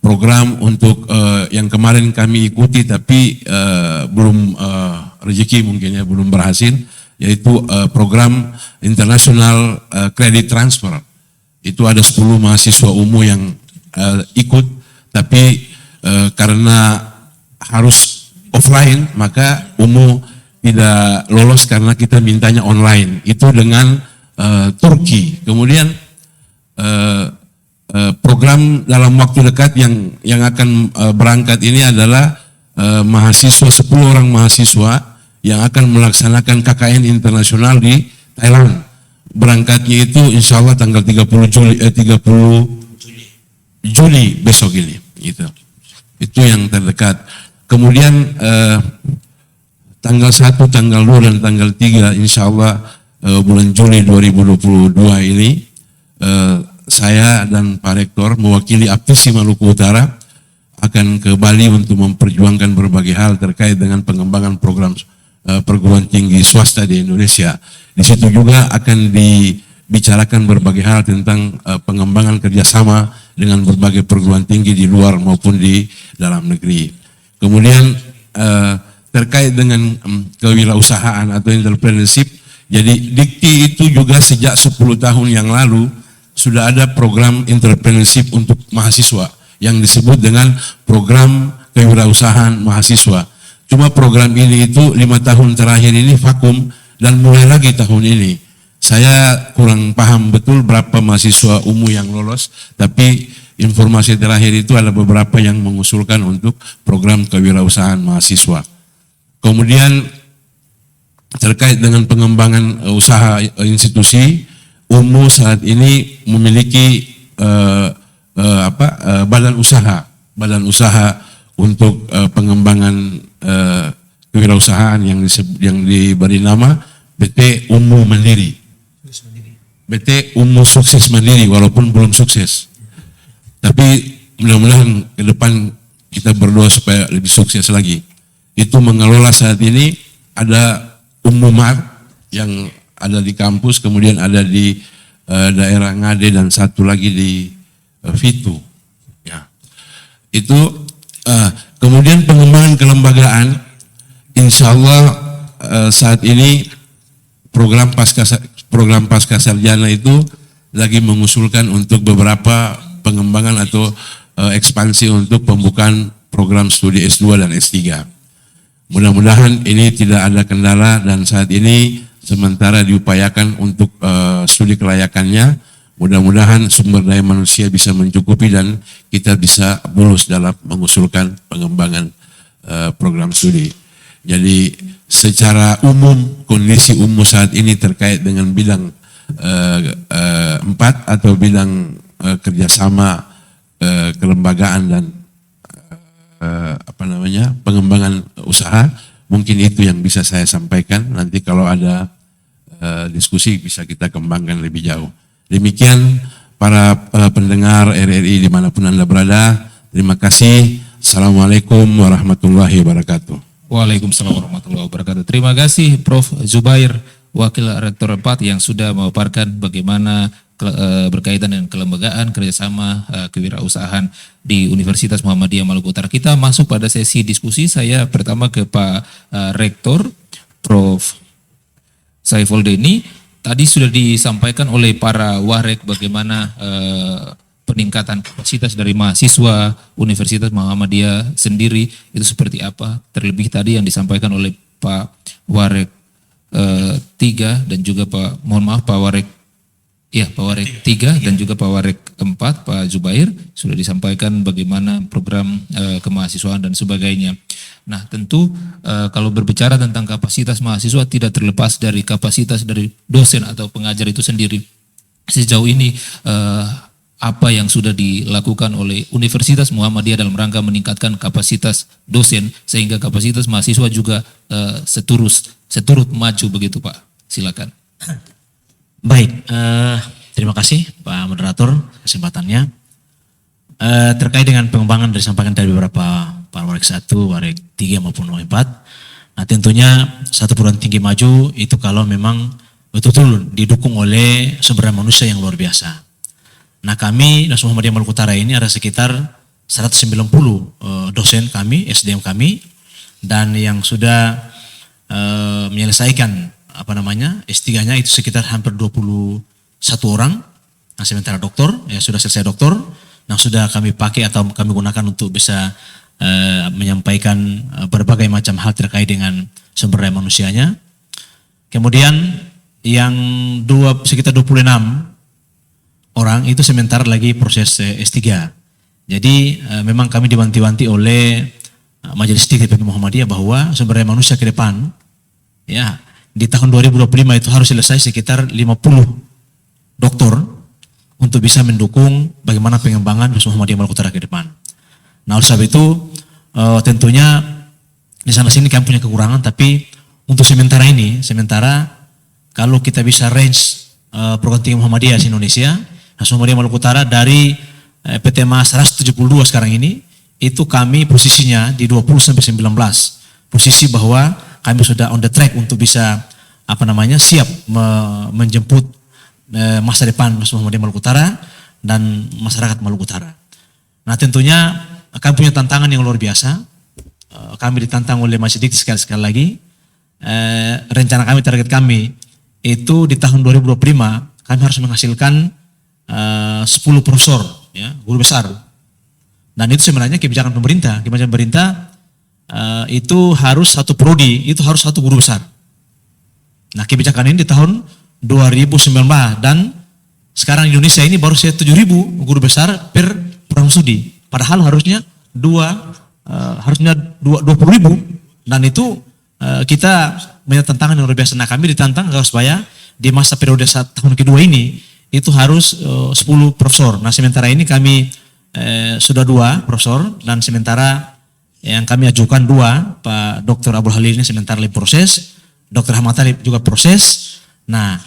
program untuk yang kemarin kami ikuti tapi belum rezeki mungkin ya, belum berhasil, yaitu program internasional credit transfer. Itu ada 10 mahasiswa UMU yang ikut, tapi karena harus offline maka UMU tidak lolos karena kita mintanya online. Itu dengan Turki. Kemudian program dalam waktu dekat yang akan berangkat ini adalah mahasiswa, 10 orang mahasiswa yang akan melaksanakan KKN internasional di Thailand. Berangkatnya itu insya Allah tanggal 30 Juli besok ini. Gitu. Itu yang terdekat. Kemudian tanggal 1, tanggal 2, dan tanggal 3 insya Allah bulan Juli 2022 ini saya dan Pak Rektor mewakili Aptisi Maluku Utara akan ke Bali untuk memperjuangkan berbagai hal terkait dengan pengembangan program perguruan tinggi swasta di Indonesia. Di situ juga akan dibicarakan berbagai hal tentang pengembangan kerjasama dengan berbagai perguruan tinggi di luar maupun di dalam negeri. Kemudian terkait dengan kewirausahaan atau entrepreneurship, jadi Dikti itu juga sejak 10 tahun yang lalu sudah ada program entrepreneurship untuk mahasiswa yang disebut dengan program kewirausahaan mahasiswa. Cuma program ini itu 5 tahun terakhir ini vakum dan mulai lagi tahun ini. Saya kurang paham betul berapa mahasiswa UMU yang lolos, tapi informasi terakhir itu ada beberapa yang mengusulkan untuk program kewirausahaan mahasiswa. Kemudian terkait dengan pengembangan usaha institusi, UMU saat ini memiliki badan usaha untuk pengembangan kewirausahaan yang diberi nama PT UMU Mandiri. PT UMU Sukses Mandiri walaupun belum sukses. Tapi mudah-mudahan ke depan kita berdoa supaya lebih sukses lagi. Itu mengelola saat ini ada UMU Mart yang ada di kampus, kemudian ada di daerah Ngade dan satu lagi di Fitu. Ya. Itu kemudian pengembangan kelembagaan, insya Allah saat ini program pasca sarjana itu lagi mengusulkan untuk beberapa pengembangan atau ekspansi untuk pembukaan program studi S2 dan S3. Mudah-mudahan ini tidak ada kendala dan saat ini sementara diupayakan untuk studi kelayakannya. Mudah-mudahan sumber daya manusia bisa mencukupi dan kita bisa lulus dalam mengusulkan pengembangan program studi. Jadi secara umum kondisi UMU saat ini terkait dengan bidang 4 atau bidang kerjasama kelembagaan dan pengembangan usaha, mungkin itu yang bisa saya sampaikan. Nanti kalau ada diskusi bisa kita kembangkan lebih jauh. Demikian para pendengar RRI dimanapun Anda berada, terima kasih. Assalamualaikum warahmatullahi wabarakatuh. Waalaikumsalam warahmatullahi wabarakatuh. Terima kasih Prof. Zubair, Wakil Rektor 4 yang sudah memaparkan bagaimana berkaitan dengan kelembagaan kerjasama kewirausahaan di Universitas Muhammadiyah Maluku Utara. Kita masuk pada sesi diskusi. Saya pertama ke Pak Rektor, Prof. Saiful Deni. Tadi sudah disampaikan oleh para warek bagaimana peningkatan kapasitas dari mahasiswa Universitas Muhammadiyah sendiri itu seperti apa. Terlebih tadi yang disampaikan oleh Pak Warek 3 dan juga Pak Warek 3 dan juga Pak Warek 4, Pak Zubair, sudah disampaikan bagaimana program kemahasiswaan dan sebagainya. Nah tentu kalau berbicara tentang kapasitas mahasiswa tidak terlepas dari kapasitas dari dosen atau pengajar itu sendiri. Sejauh ini apa yang sudah dilakukan oleh Universitas Muhammadiyah dalam rangka meningkatkan kapasitas dosen sehingga kapasitas mahasiswa juga seturut maju begitu Pak? Silakan. Baik, terima kasih Pak Moderator kesempatannya. Terkait dengan pengembangan dari disampaikan dari beberapa Pak Warek 1, Warek 3 maupun Warek 4. Nah tentunya satu perguruan tinggi maju itu kalau memang betul-betul didukung oleh sumber daya manusia yang luar biasa. Nah kami, Nasional Muhammadiyah Maluku Utara ini ada sekitar 190 dosen kami, SDM kami, dan yang sudah menyelesaikan S3-nya itu sekitar hampir 21 orang. Nah sementara doktor, ya sudah selesai doktor, yang sudah kami pakai atau kami gunakan untuk bisa menyampaikan berbagai macam hal terkait dengan sumber daya manusianya. Kemudian yang sekitar 26 orang itu sementara lagi proses S3. Jadi memang kami diwanti-wanti oleh Majelis Tinggi PKI Muhammadiyah bahwa sumber daya manusia ke depan ya di tahun 2025 itu harus selesai sekitar 50 doktor untuk bisa mendukung bagaimana pengembangan Nasional Muhammadiyah Maluku Utara ke depan. Nah oleh sebab itu tentunya di sana sini kami punya kekurangan, tapi untuk sementara kalau kita bisa range perguruan tinggi Muhammadiyah di Indonesia, Nasional Muhammadiyah Maluku Utara dari PTMA 172 sekarang ini, itu kami posisinya di 20 sampai 19. Posisi bahwa kami sudah on the track untuk bisa siap menjemput masa depan Nasional Muhammadiyah Maluku Utara dan masyarakat Maluku Utara. Nah tentunya kami punya tantangan yang luar biasa. Kami ditantang oleh Masjid sekali lagi. Rencana kami, target kami itu di tahun 2025 kami harus menghasilkan 10 profesor, ya, guru besar. Dan itu sebenarnya kebijakan pemerintah. Kebijakan pemerintah itu harus satu prodi, itu harus satu guru besar. Nah kebijakan ini di tahun 2019 dan sekarang Indonesia ini baru 7.000 guru besar per program studi. Padahal harusnya 20.000 dan itu kita punya tantangan yang luar biasa. Nah kami ditantang supaya di masa periode tahun kedua ini itu harus 10 profesor. Nah sementara ini kami sudah 2 profesor dan sementara yang kami ajukan 2, Pak Dr. Abdul Halil ini sementara lagi proses, Dr. Ahmad Ali juga proses. Nah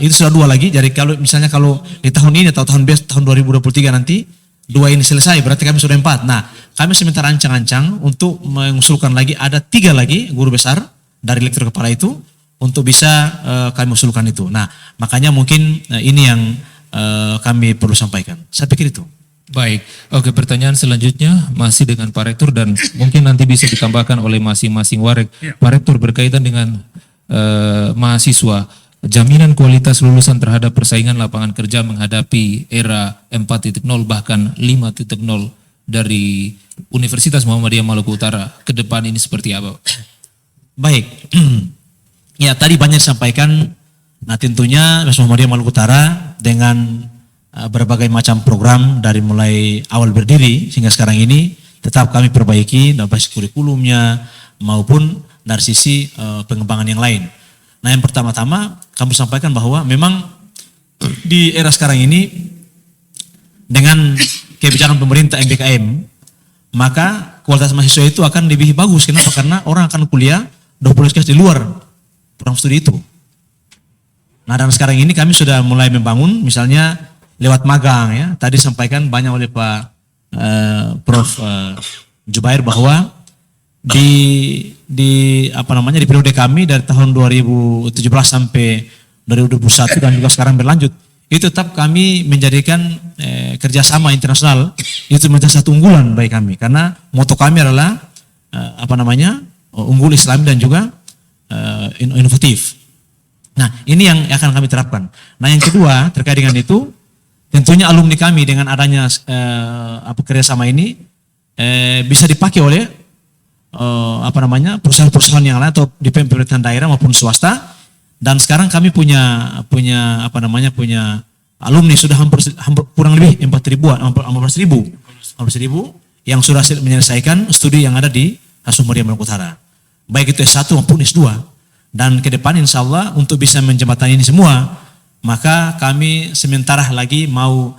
itu sudah 2 lagi. Jadi kalau misalnya kalau di tahun ini atau tahun 2023 nanti 2 ini selesai, berarti kami sudah 4. Nah kami sementara ancang-ancang untuk mengusulkan lagi ada 3 lagi guru besar dari lektor kepala itu untuk bisa kami usulkan itu. Nah makanya mungkin ini yang kami perlu sampaikan. Saya pikir itu. Baik, oke, pertanyaan selanjutnya masih dengan Pak Rektor dan mungkin nanti bisa ditambahkan oleh masing-masing warek. Pak Rektor berkaitan dengan mahasiswa, jaminan kualitas lulusan terhadap persaingan lapangan kerja menghadapi era 4.0 bahkan 5.0 dari Universitas Muhammadiyah Maluku Utara ke depan ini seperti apa? Baik, ya tadi banyak disampaikan. Nah tentunya Nasional Muhammadiyah Maluku Utara dengan berbagai macam program dari mulai awal berdiri hingga sekarang ini tetap kami perbaiki dari basis kurikulumnya maupun dari sisi pengembangan yang lain. Nah yang pertama-tama kami sampaikan bahwa memang di era sekarang ini dengan kebijakan pemerintah MBKM maka kualitas mahasiswa itu akan lebih bagus. Kenapa? Karena orang akan kuliah 20 SKS di luar program studi itu. Nah dan sekarang ini kami sudah mulai membangun misalnya lewat magang, ya. Tadi sampaikan banyak oleh Pak Prof Jubair bahwa di periode kami dari tahun 2017 sampai 2021 dan juga sekarang berlanjut itu tetap kami menjadikan kerjasama internasional itu menjadi satu unggulan bagi kami karena moto kami adalah unggul Islam dan juga inovatif. Nah ini yang akan kami terapkan. Nah yang kedua terkait dengan itu tentunya alumni kami dengan adanya kerjasama ini bisa dipakai oleh perusahaan-perusahaan yang lain atau di pemerintahan daerah maupun swasta. Dan sekarang kami punya alumni sudah hampir kurang lebih 14.000 yang sudah menyelesaikan studi yang ada di Nasional Muhammadiyah Maluku Utara. Baik itu S1 maupun S2. Dan ke depan insya Allah untuk bisa menjembatani ini semua, maka kami sementara lagi mau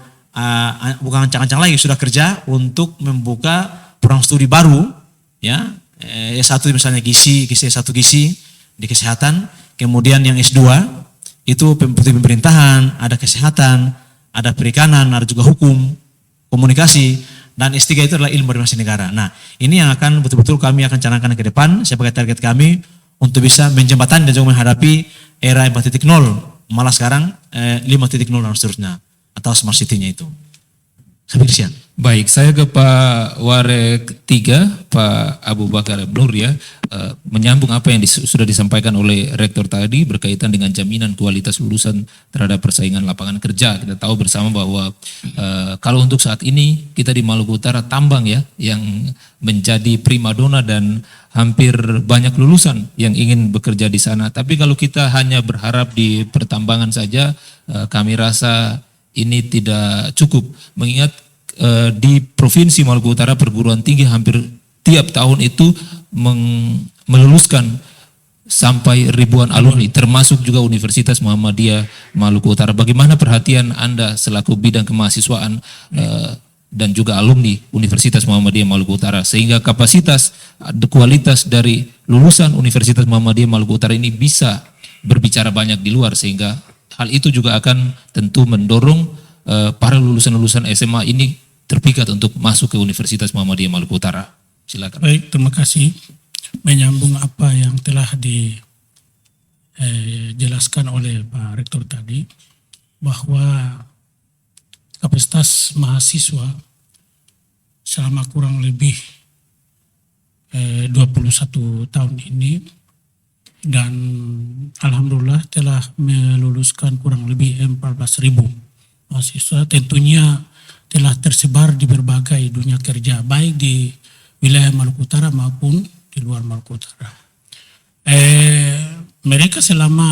bukan ancang-ancang lagi sudah kerja untuk membuka program studi baru, ya S1 misalnya gizi S1 gizi di kesehatan, kemudian yang S2 itu pemerintahan, ada kesehatan, ada perikanan, ada juga hukum, komunikasi, dan S3 itu adalah ilmu administrasi negara. Nah, ini yang akan betul-betul kami akan canangkan ke depan sebagai target kami untuk bisa menjembatani dan juga menghadapi era 4.0, malah sekarang 5.0 dan seterusnya, atau smart city-nya itu. Sampai sekian. Baik, saya ke Pak Warek 3, Pak Abu Bakar Nur ya, menyambung apa yang sudah disampaikan oleh Rektor tadi berkaitan dengan jaminan kualitas lulusan terhadap persaingan lapangan kerja. Kita tahu bersama bahwa kalau untuk saat ini kita di Maluku Utara tambang ya yang menjadi primadona dan hampir banyak lulusan yang ingin bekerja di sana. Tapi kalau kita hanya berharap di pertambangan saja, kami rasa ini tidak cukup, mengingat di Provinsi Maluku Utara perguruan tinggi hampir tiap tahun itu meluluskan sampai ribuan alumni, termasuk juga Universitas Muhammadiyah Maluku Utara. Bagaimana perhatian Anda selaku bidang kemahasiswaan dan juga alumni Universitas Muhammadiyah Maluku Utara, sehingga kapasitas, kualitas dari lulusan Universitas Muhammadiyah Maluku Utara ini bisa berbicara banyak di luar, sehingga hal itu juga akan tentu mendorong para lulusan-lulusan SMA ini terpikat untuk masuk ke Universitas Muhammadiyah Maluku Utara. Silakan. Baik, terima kasih. Menyambung apa yang telah dijelaskan oleh Pak Rektor tadi, bahwa kapasitas mahasiswa selama kurang lebih 21 tahun ini, dan alhamdulillah telah meluluskan kurang lebih 14.000 mahasiswa, tentunya telah tersebar di berbagai dunia kerja, baik di wilayah Maluku Utara maupun di luar Maluku Utara. Mereka selama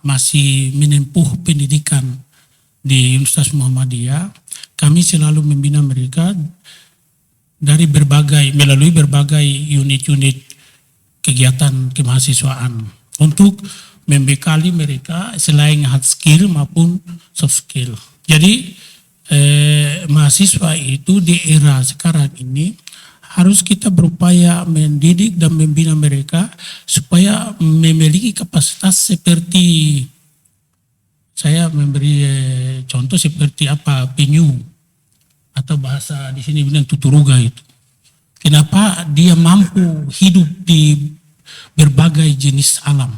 masih menempuh pendidikan di Universitas Muhammadiyah, kami selalu membina mereka melalui berbagai unit-unit kegiatan kemahasiswaan untuk membekali mereka selain hard skill maupun soft skill. Jadi mahasiswa itu di era sekarang ini harus kita berupaya mendidik dan membina mereka supaya memiliki kapasitas seperti, saya memberi contoh seperti penyu, atau bahasa di sini bilang tuturuga itu. Kenapa dia mampu hidup di berbagai jenis alam,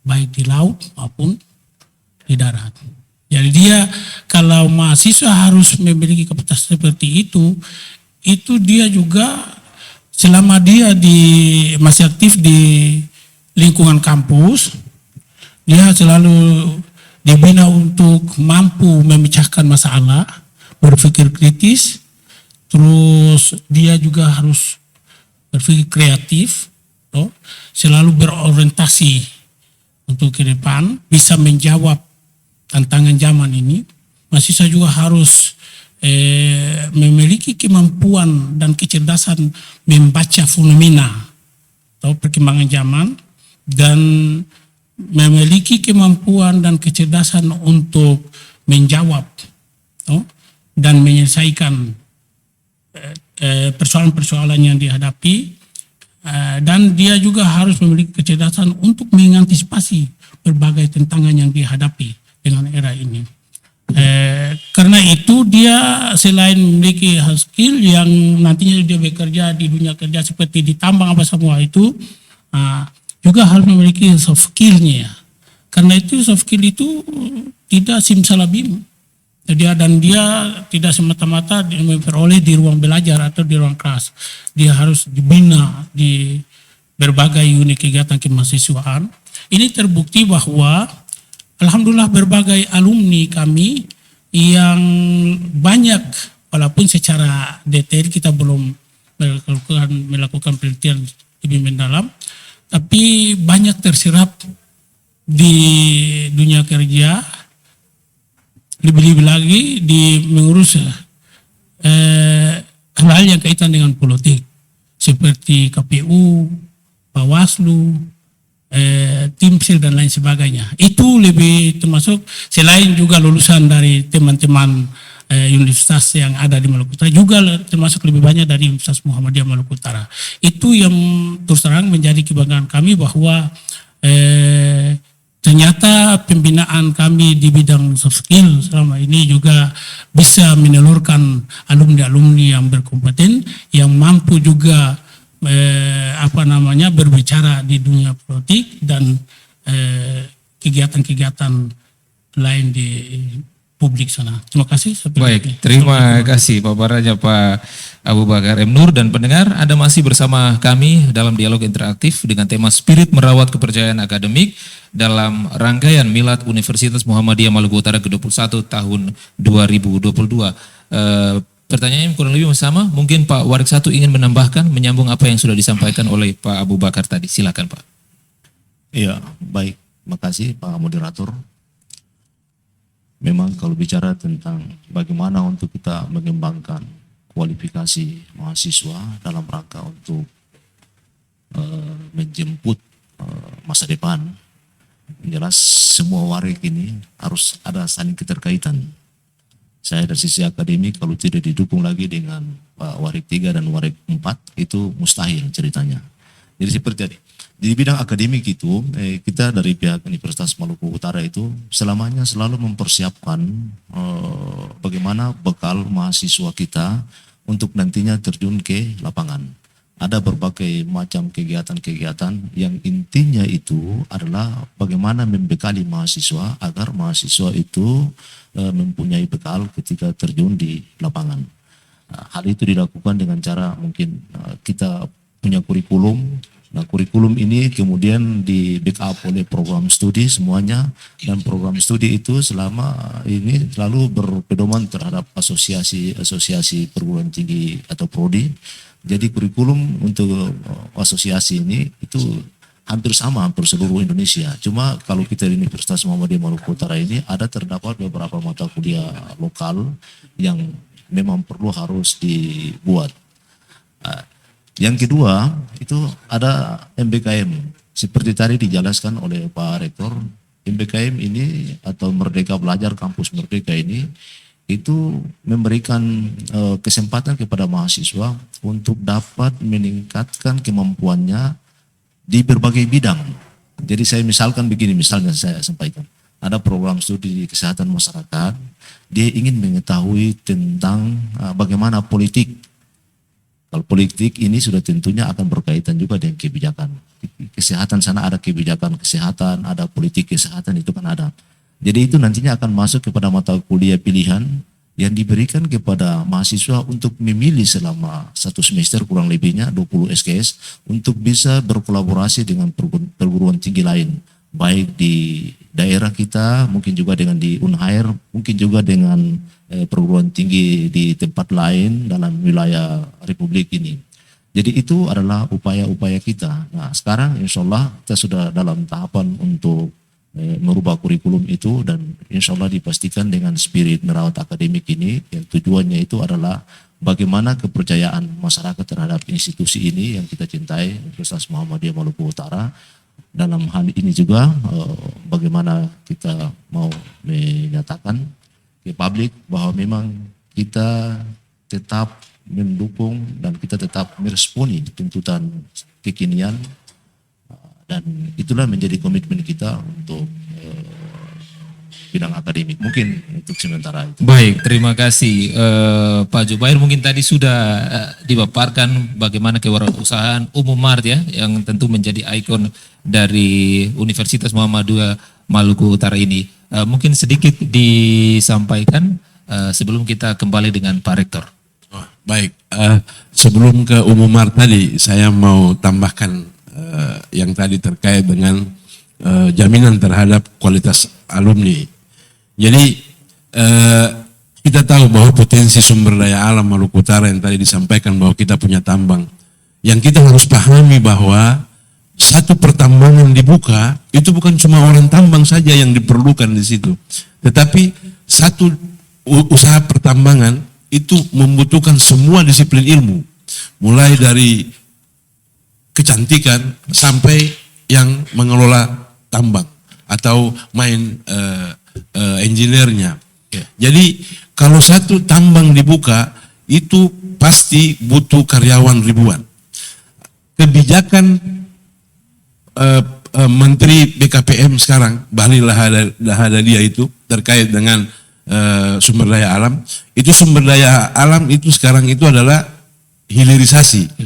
baik di laut maupun di darat. Jadi dia, kalau mahasiswa harus memiliki kapasitas seperti itu dia juga selama dia masih aktif di lingkungan kampus, dia selalu dibina untuk mampu memecahkan masalah, berpikir kritis, terus dia juga harus berpikir kreatif, selalu berorientasi untuk ke depan, bisa menjawab tantangan zaman ini. Mahasiswa juga harus memiliki kemampuan dan kecerdasan membaca fenomena atau perkembangan zaman, dan memiliki kemampuan dan kecerdasan untuk menjawab dan menyelesaikan persoalan-persoalan yang dihadapi, dan dia juga harus memiliki kecerdasan untuk mengantisipasi berbagai tantangan yang dihadapi dengan era ini. Karena itu dia selain memiliki hard skill yang nantinya dia bekerja di dunia kerja seperti di tambang apa semua itu, juga harus memiliki soft skillnya. Karena itu soft skill itu tidak simsalabim. Dan dia tidak semata-mata memperoleh di ruang belajar atau di ruang kelas. Dia harus dibina di berbagai unit kegiatan kemahasiswaan. Ini terbukti bahwa alhamdulillah berbagai alumni kami yang banyak, walaupun secara detail kita belum melakukan penelitian lebih mendalam, tapi banyak terserap di dunia kerja, lebih-lebih lagi di mengurus hal-hal yang kaitan dengan politik seperti KPU, Bawaslu, Timsil dan lain sebagainya. Itu lebih termasuk selain juga lulusan dari teman-teman universitas yang ada di Maluku Utara, juga termasuk lebih banyak dari Universitas Muhammadiyah Maluku Utara. Itu yang terus terang menjadi kebanggaan kami bahwa ternyata pembinaan kami di bidang soft skill selama ini juga bisa menelurkan alumni-alumni yang berkompeten, yang mampu juga berbicara di dunia politik dan kegiatan-kegiatan lain di publik sana. Terima kasih. Baik, terima kasih paparannya Pak Abu Bakar M. Nur dan pendengar. Anda masih bersama kami dalam dialog interaktif dengan tema Spirit Merawat Kepercayaan Akademik dalam rangkaian Milad Universitas Muhammadiyah Maluku Utara ke-21 tahun 2022. Pertanyaannya kurang lebih sama. Mungkin Pak Warik Satu ingin menambahkan, menyambung apa yang sudah disampaikan oleh Pak Abu Bakar tadi. Silakan Pak. Iya, baik. Makasih Pak Moderator. Memang kalau bicara tentang bagaimana untuk kita mengembangkan kualifikasi mahasiswa dalam rangka untuk menjemput masa depan, jelas semua warik ini harus ada saling keterkaitan. Saya dari sisi akademik kalau tidak didukung lagi dengan Pak Warik 3 dan Warik 4 itu mustahil ceritanya. Jadi seperti tadi. Di bidang akademik itu, kita dari pihak Universitas Maluku Utara itu selamanya selalu mempersiapkan bagaimana bekal mahasiswa kita untuk nantinya terjun ke lapangan. Ada berbagai macam kegiatan-kegiatan yang intinya itu adalah bagaimana membekali mahasiswa agar mahasiswa itu mempunyai bekal ketika terjun di lapangan. Hal itu dilakukan dengan cara mungkin kita punya kurikulum. Nah, kurikulum ini kemudian di backup oleh program studi semuanya, dan program studi itu selama ini selalu berpedoman terhadap asosiasi perguruan tinggi atau prodi. Jadi kurikulum untuk asosiasi ini itu hampir sama hampir seluruh Indonesia. Cuma kalau kita di Universitas Muhammadiyah Maluku Utara ini ada terdapat beberapa mata kuliah lokal yang memang perlu harus dibuat. Yang kedua itu ada MBKM. Seperti tadi dijelaskan oleh Pak Rektor, MBKM ini atau Merdeka Belajar Kampus Merdeka ini itu memberikan kesempatan kepada mahasiswa untuk dapat meningkatkan kemampuannya di berbagai bidang. Jadi saya misalkan begini, misalnya saya sampaikan. Ada program studi kesehatan masyarakat, dia ingin mengetahui tentang bagaimana politik. Kalau politik ini sudah tentunya akan berkaitan juga dengan kebijakan. Kesehatan sana ada kebijakan kesehatan, ada politik kesehatan, itu kan ada. Jadi itu nantinya akan masuk kepada mata kuliah pilihan yang diberikan kepada mahasiswa untuk memilih selama 1 semester kurang lebihnya 20 SKS untuk bisa berkolaborasi dengan perguruan tinggi lain. Baik di daerah kita, mungkin juga dengan di Unhair, mungkin juga dengan perguruan tinggi di tempat lain dalam wilayah Republik ini. Jadi itu adalah upaya-upaya kita. Nah sekarang insya Allah kita sudah dalam tahapan untuk merubah kurikulum itu, dan insya Allah dipastikan dengan spirit merawat akademik ini yang tujuannya itu adalah bagaimana kepercayaan masyarakat terhadap institusi ini yang kita cintai, Universitas Muhammadiyah Maluku Utara. Dalam hal ini juga bagaimana kita mau menyatakan ke publik bahwa memang kita tetap mendukung dan kita tetap meresponi tuntutan kekinian, dan itulah menjadi komitmen kita untuk bidang akademik. Mungkin untuk sementara itu. Baik, terima kasih Pak Jubair. Mungkin tadi sudah dipaparkan bagaimana kewirausahaan Umum Mart ya, yang tentu menjadi ikon dari Universitas Muhammadiyah Maluku Utara ini. Mungkin sedikit disampaikan sebelum kita kembali dengan Pak Rektor. Baik, sebelum ke Umum Mart tadi, saya mau tambahkan yang tadi terkait dengan jaminan terhadap kualitas alumni. Jadi kita tahu bahwa potensi sumber daya alam Maluku Utara yang tadi disampaikan bahwa kita punya tambang. Yang kita harus pahami bahwa satu pertambangan dibuka itu bukan cuma orang tambang saja yang diperlukan di situ, tetapi satu usaha pertambangan itu membutuhkan semua disiplin ilmu, mulai dari kecantikan sampai yang mengelola tambang atau main engineer-nya. Jadi kalau satu tambang dibuka itu pasti butuh karyawan ribuan. Kebijakan Menteri BKPM sekarang, Bahlil Lahadalia itu terkait dengan sumber daya alam. Itu sumber daya alam itu sekarang itu adalah hilirisasi.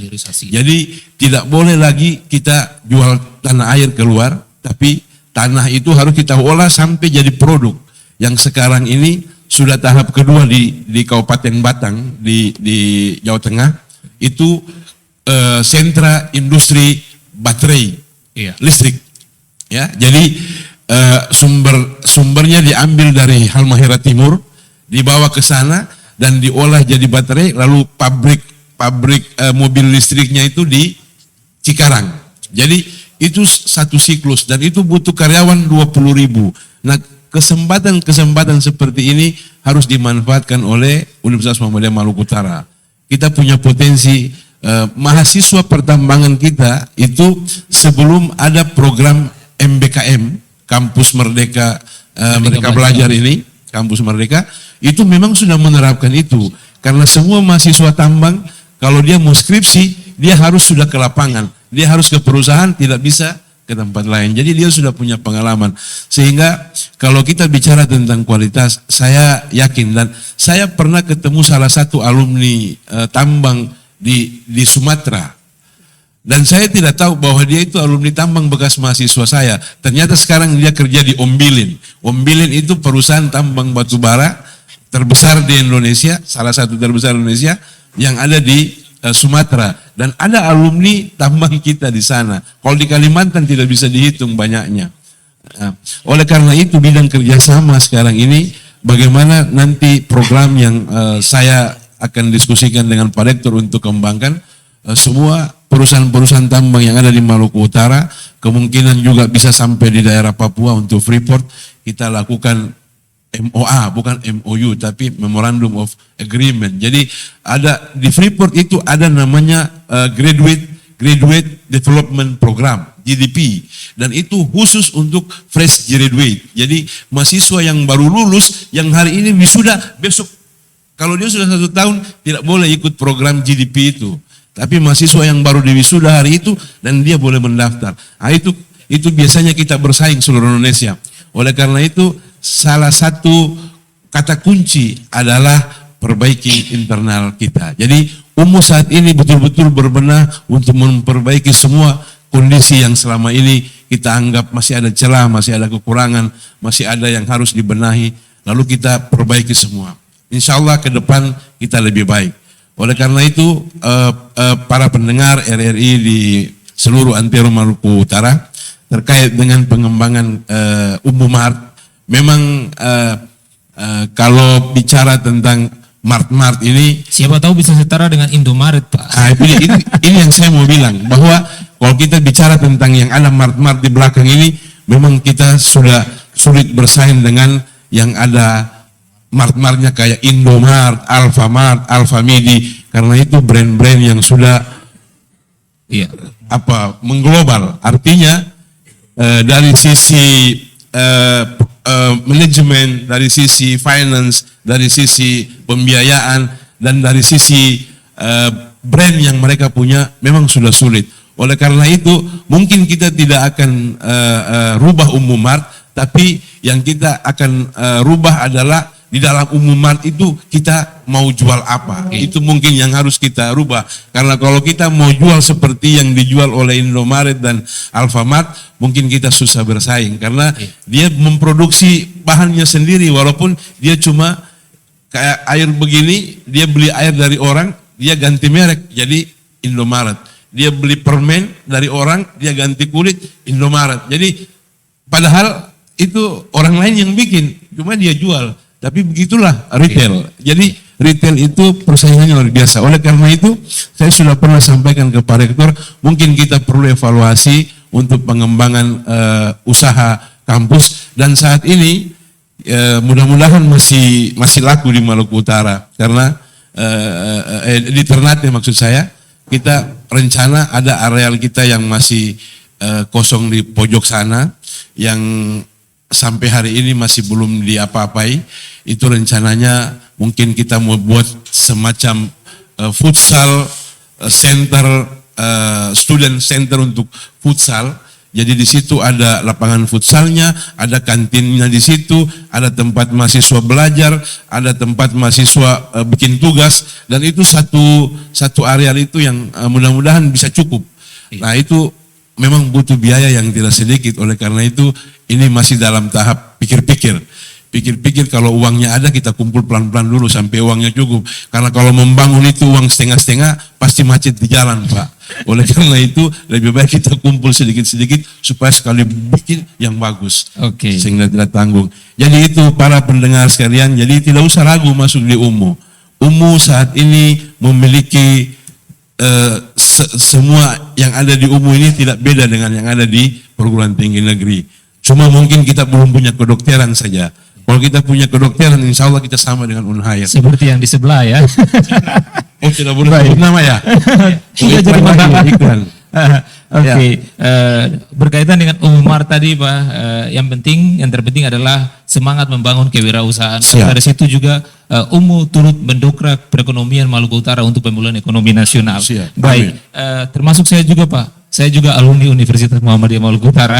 Jadi tidak boleh lagi kita jual tanah air keluar, tapi tanah itu harus kita olah sampai jadi produk. Yang sekarang ini sudah tahap kedua di Kabupaten Batang di Jawa Tengah, itu sentra industri baterai listrik. Ya, jadi sumbernya diambil dari Halmahera Timur, dibawa ke sana dan diolah jadi baterai, lalu pabrik mobil listriknya itu di Cikarang. Jadi itu satu siklus dan itu butuh karyawan 20.000. Nah, kesempatan seperti ini harus dimanfaatkan oleh Universitas Muhammadiyah Maluku Utara. Kita punya potensi mahasiswa pertambangan kita itu sebelum ada program MBKM, Kampus Merdeka Merdeka Belajar ini, Kampus Merdeka, itu memang sudah menerapkan itu. Karena semua mahasiswa tambang, kalau dia mau skripsi, dia harus sudah ke lapangan. Dia harus ke perusahaan, tidak bisa ke tempat lain. Jadi dia sudah punya pengalaman. Sehingga kalau kita bicara tentang kualitas, saya yakin dan saya pernah ketemu salah satu alumni tambang di Sumatera. Dan saya tidak tahu bahwa dia itu alumni tambang bekas mahasiswa saya. Ternyata sekarang dia kerja di Ombilin. Ombilin itu perusahaan tambang batu bara terbesar di Indonesia, salah satu terbesar di Indonesia yang ada di Sumatera. Dan ada alumni tambang kita di sana. Kalau di Kalimantan tidak bisa dihitung banyaknya. Oleh karena itu bidang kerjasama sekarang ini, bagaimana nanti program yang saya akan diskusikan dengan Pak Rektor untuk kembangkan, semua perusahaan-perusahaan tambang yang ada di Maluku Utara, kemungkinan juga bisa sampai di daerah Papua untuk Freeport, kita lakukan MOA, bukan MOU, tapi Memorandum of Agreement. Jadi ada di Freeport itu ada namanya Graduate Development Program, GDP, dan itu khusus untuk fresh graduate. Jadi mahasiswa yang baru lulus, yang hari ini wisuda, besok kalau dia sudah 1 tahun tidak boleh ikut program GDP itu. Tapi mahasiswa yang baru diwisuda hari itu dan dia boleh mendaftar. Nah, itu biasanya kita bersaing seluruh Indonesia. Oleh karena itu salah satu kata kunci adalah perbaiki internal kita. Jadi UMU saat ini betul-betul berbenah untuk memperbaiki semua kondisi yang selama ini kita anggap masih ada celah, masih ada kekurangan, masih ada yang harus dibenahi. Lalu kita perbaiki semua. Insya Allah ke depan kita lebih baik. Oleh karena itu para pendengar RRI di seluruh antero Maluku Utara terkait dengan pengembangan UMU Mart, memang kalau bicara tentang Mart ini, siapa tahu bisa setara dengan Indomaret, Pak. Ini yang saya mau bilang, bahwa kalau kita bicara tentang yang ada Mart di belakang ini, memang kita sudah sulit bersaing dengan yang ada Mart-Martnya kayak Indomart, Alfamart, Alfamidi, karena itu brand-brand yang sudah mengglobal. Artinya dari sisi manajemen, dari sisi finance, dari sisi pembiayaan, dan dari sisi brand yang mereka punya memang sudah sulit. Oleh karena itu mungkin kita tidak akan rubah UMU Mart, tapi yang kita akan rubah adalah di dalam UMU Mart itu kita mau jual apa. Itu mungkin yang harus kita rubah. Karena kalau kita mau jual seperti yang dijual oleh Indomaret dan Alfamart, mungkin kita susah bersaing. Karena dia memproduksi bahannya sendiri, walaupun dia cuma kayak air begini, dia beli air dari orang, dia ganti merek jadi Indomaret. Dia beli permen dari orang, dia ganti kulit Indomaret. Jadi padahal itu orang lain yang bikin, cuma dia jual. Tapi begitulah retail. Jadi retail itu persaingannya luar biasa. Oleh karena itu saya sudah pernah sampaikan ke Pak Rektor, mungkin kita perlu evaluasi untuk pengembangan usaha kampus. Dan saat ini mudah-mudahan masih laku di Maluku Utara. Karena di Ternate maksud saya, kita rencana ada areal kita yang masih kosong di pojok sana, yang sampai hari ini masih belum diapa-apai. Itu rencananya mungkin kita mau buat semacam futsal center, student center untuk futsal, Jadi di situ ada lapangan futsalnya, ada kantinnya di situ, ada tempat mahasiswa belajar, ada tempat mahasiswa bikin tugas, dan itu satu areal itu yang mudah-mudahan bisa cukup. Nah itu memang butuh biaya yang tidak sedikit, oleh karena itu ini masih dalam tahap pikir-pikir kalau uangnya ada kita kumpul pelan-pelan dulu sampai uangnya cukup. Karena kalau membangun itu uang setengah-setengah pasti macet di jalan, Pak. Oleh karena itu lebih baik kita kumpul sedikit-sedikit supaya sekali bikin yang bagus. Oke. Sehingga tidak tanggung. Jadi itu para pendengar sekalian, jadi tidak usah ragu masuk di UMU. UMU saat ini memiliki semua yang ada di UMU ini tidak beda dengan yang ada di perguruan tinggi negeri. Cuma mungkin kita belum punya kedokteran saja. Kalau kita punya kedokteran, insya Allah kita sama dengan Unhayat. Seperti yang di sebelah ya. Oh tidak boleh sebut nama ya? Tidak jadi Iklan lagi, iklan. Oke, berkaitan dengan Umar tadi Pak, yang terpenting adalah semangat membangun kewirausahaan. Siap. Dari situ juga UMU turut mendongkrak perekonomian Maluku Utara untuk pemulihan ekonomi nasional. Siap. Baik, termasuk saya juga Pak, saya juga alumni Universitas Muhammadiyah Maluku Utara.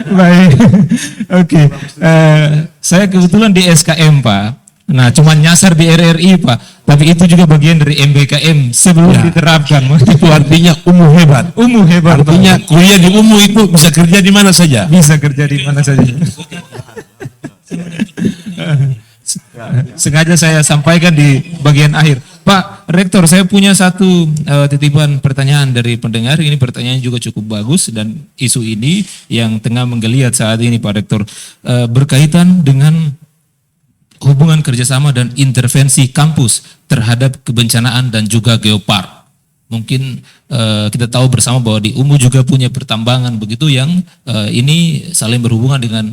Baik, oke. Saya kebetulan di SKM Pak. Nah, cuma nyasar di RRI Pak. Tapi itu juga bagian dari MBKM sebelum Ya. diterapkan. Itu artinya UMU hebat. UMU hebat. Artinya Pak. kuliah di UMU itu bisa kerja di mana saja. Bisa kerja di mana saja. Sengaja saya sampaikan di bagian akhir. Pak Rektor, saya punya satu titipan pertanyaan dari pendengar. Ini pertanyaan juga cukup bagus dan isu ini yang tengah menggeliat saat ini Pak Rektor. Berkaitan dengan hubungan kerjasama dan intervensi kampus terhadap kebencanaan dan juga geopark. Mungkin kita tahu bersama bahwa di UMU juga punya pertambangan begitu yang ini saling berhubungan dengan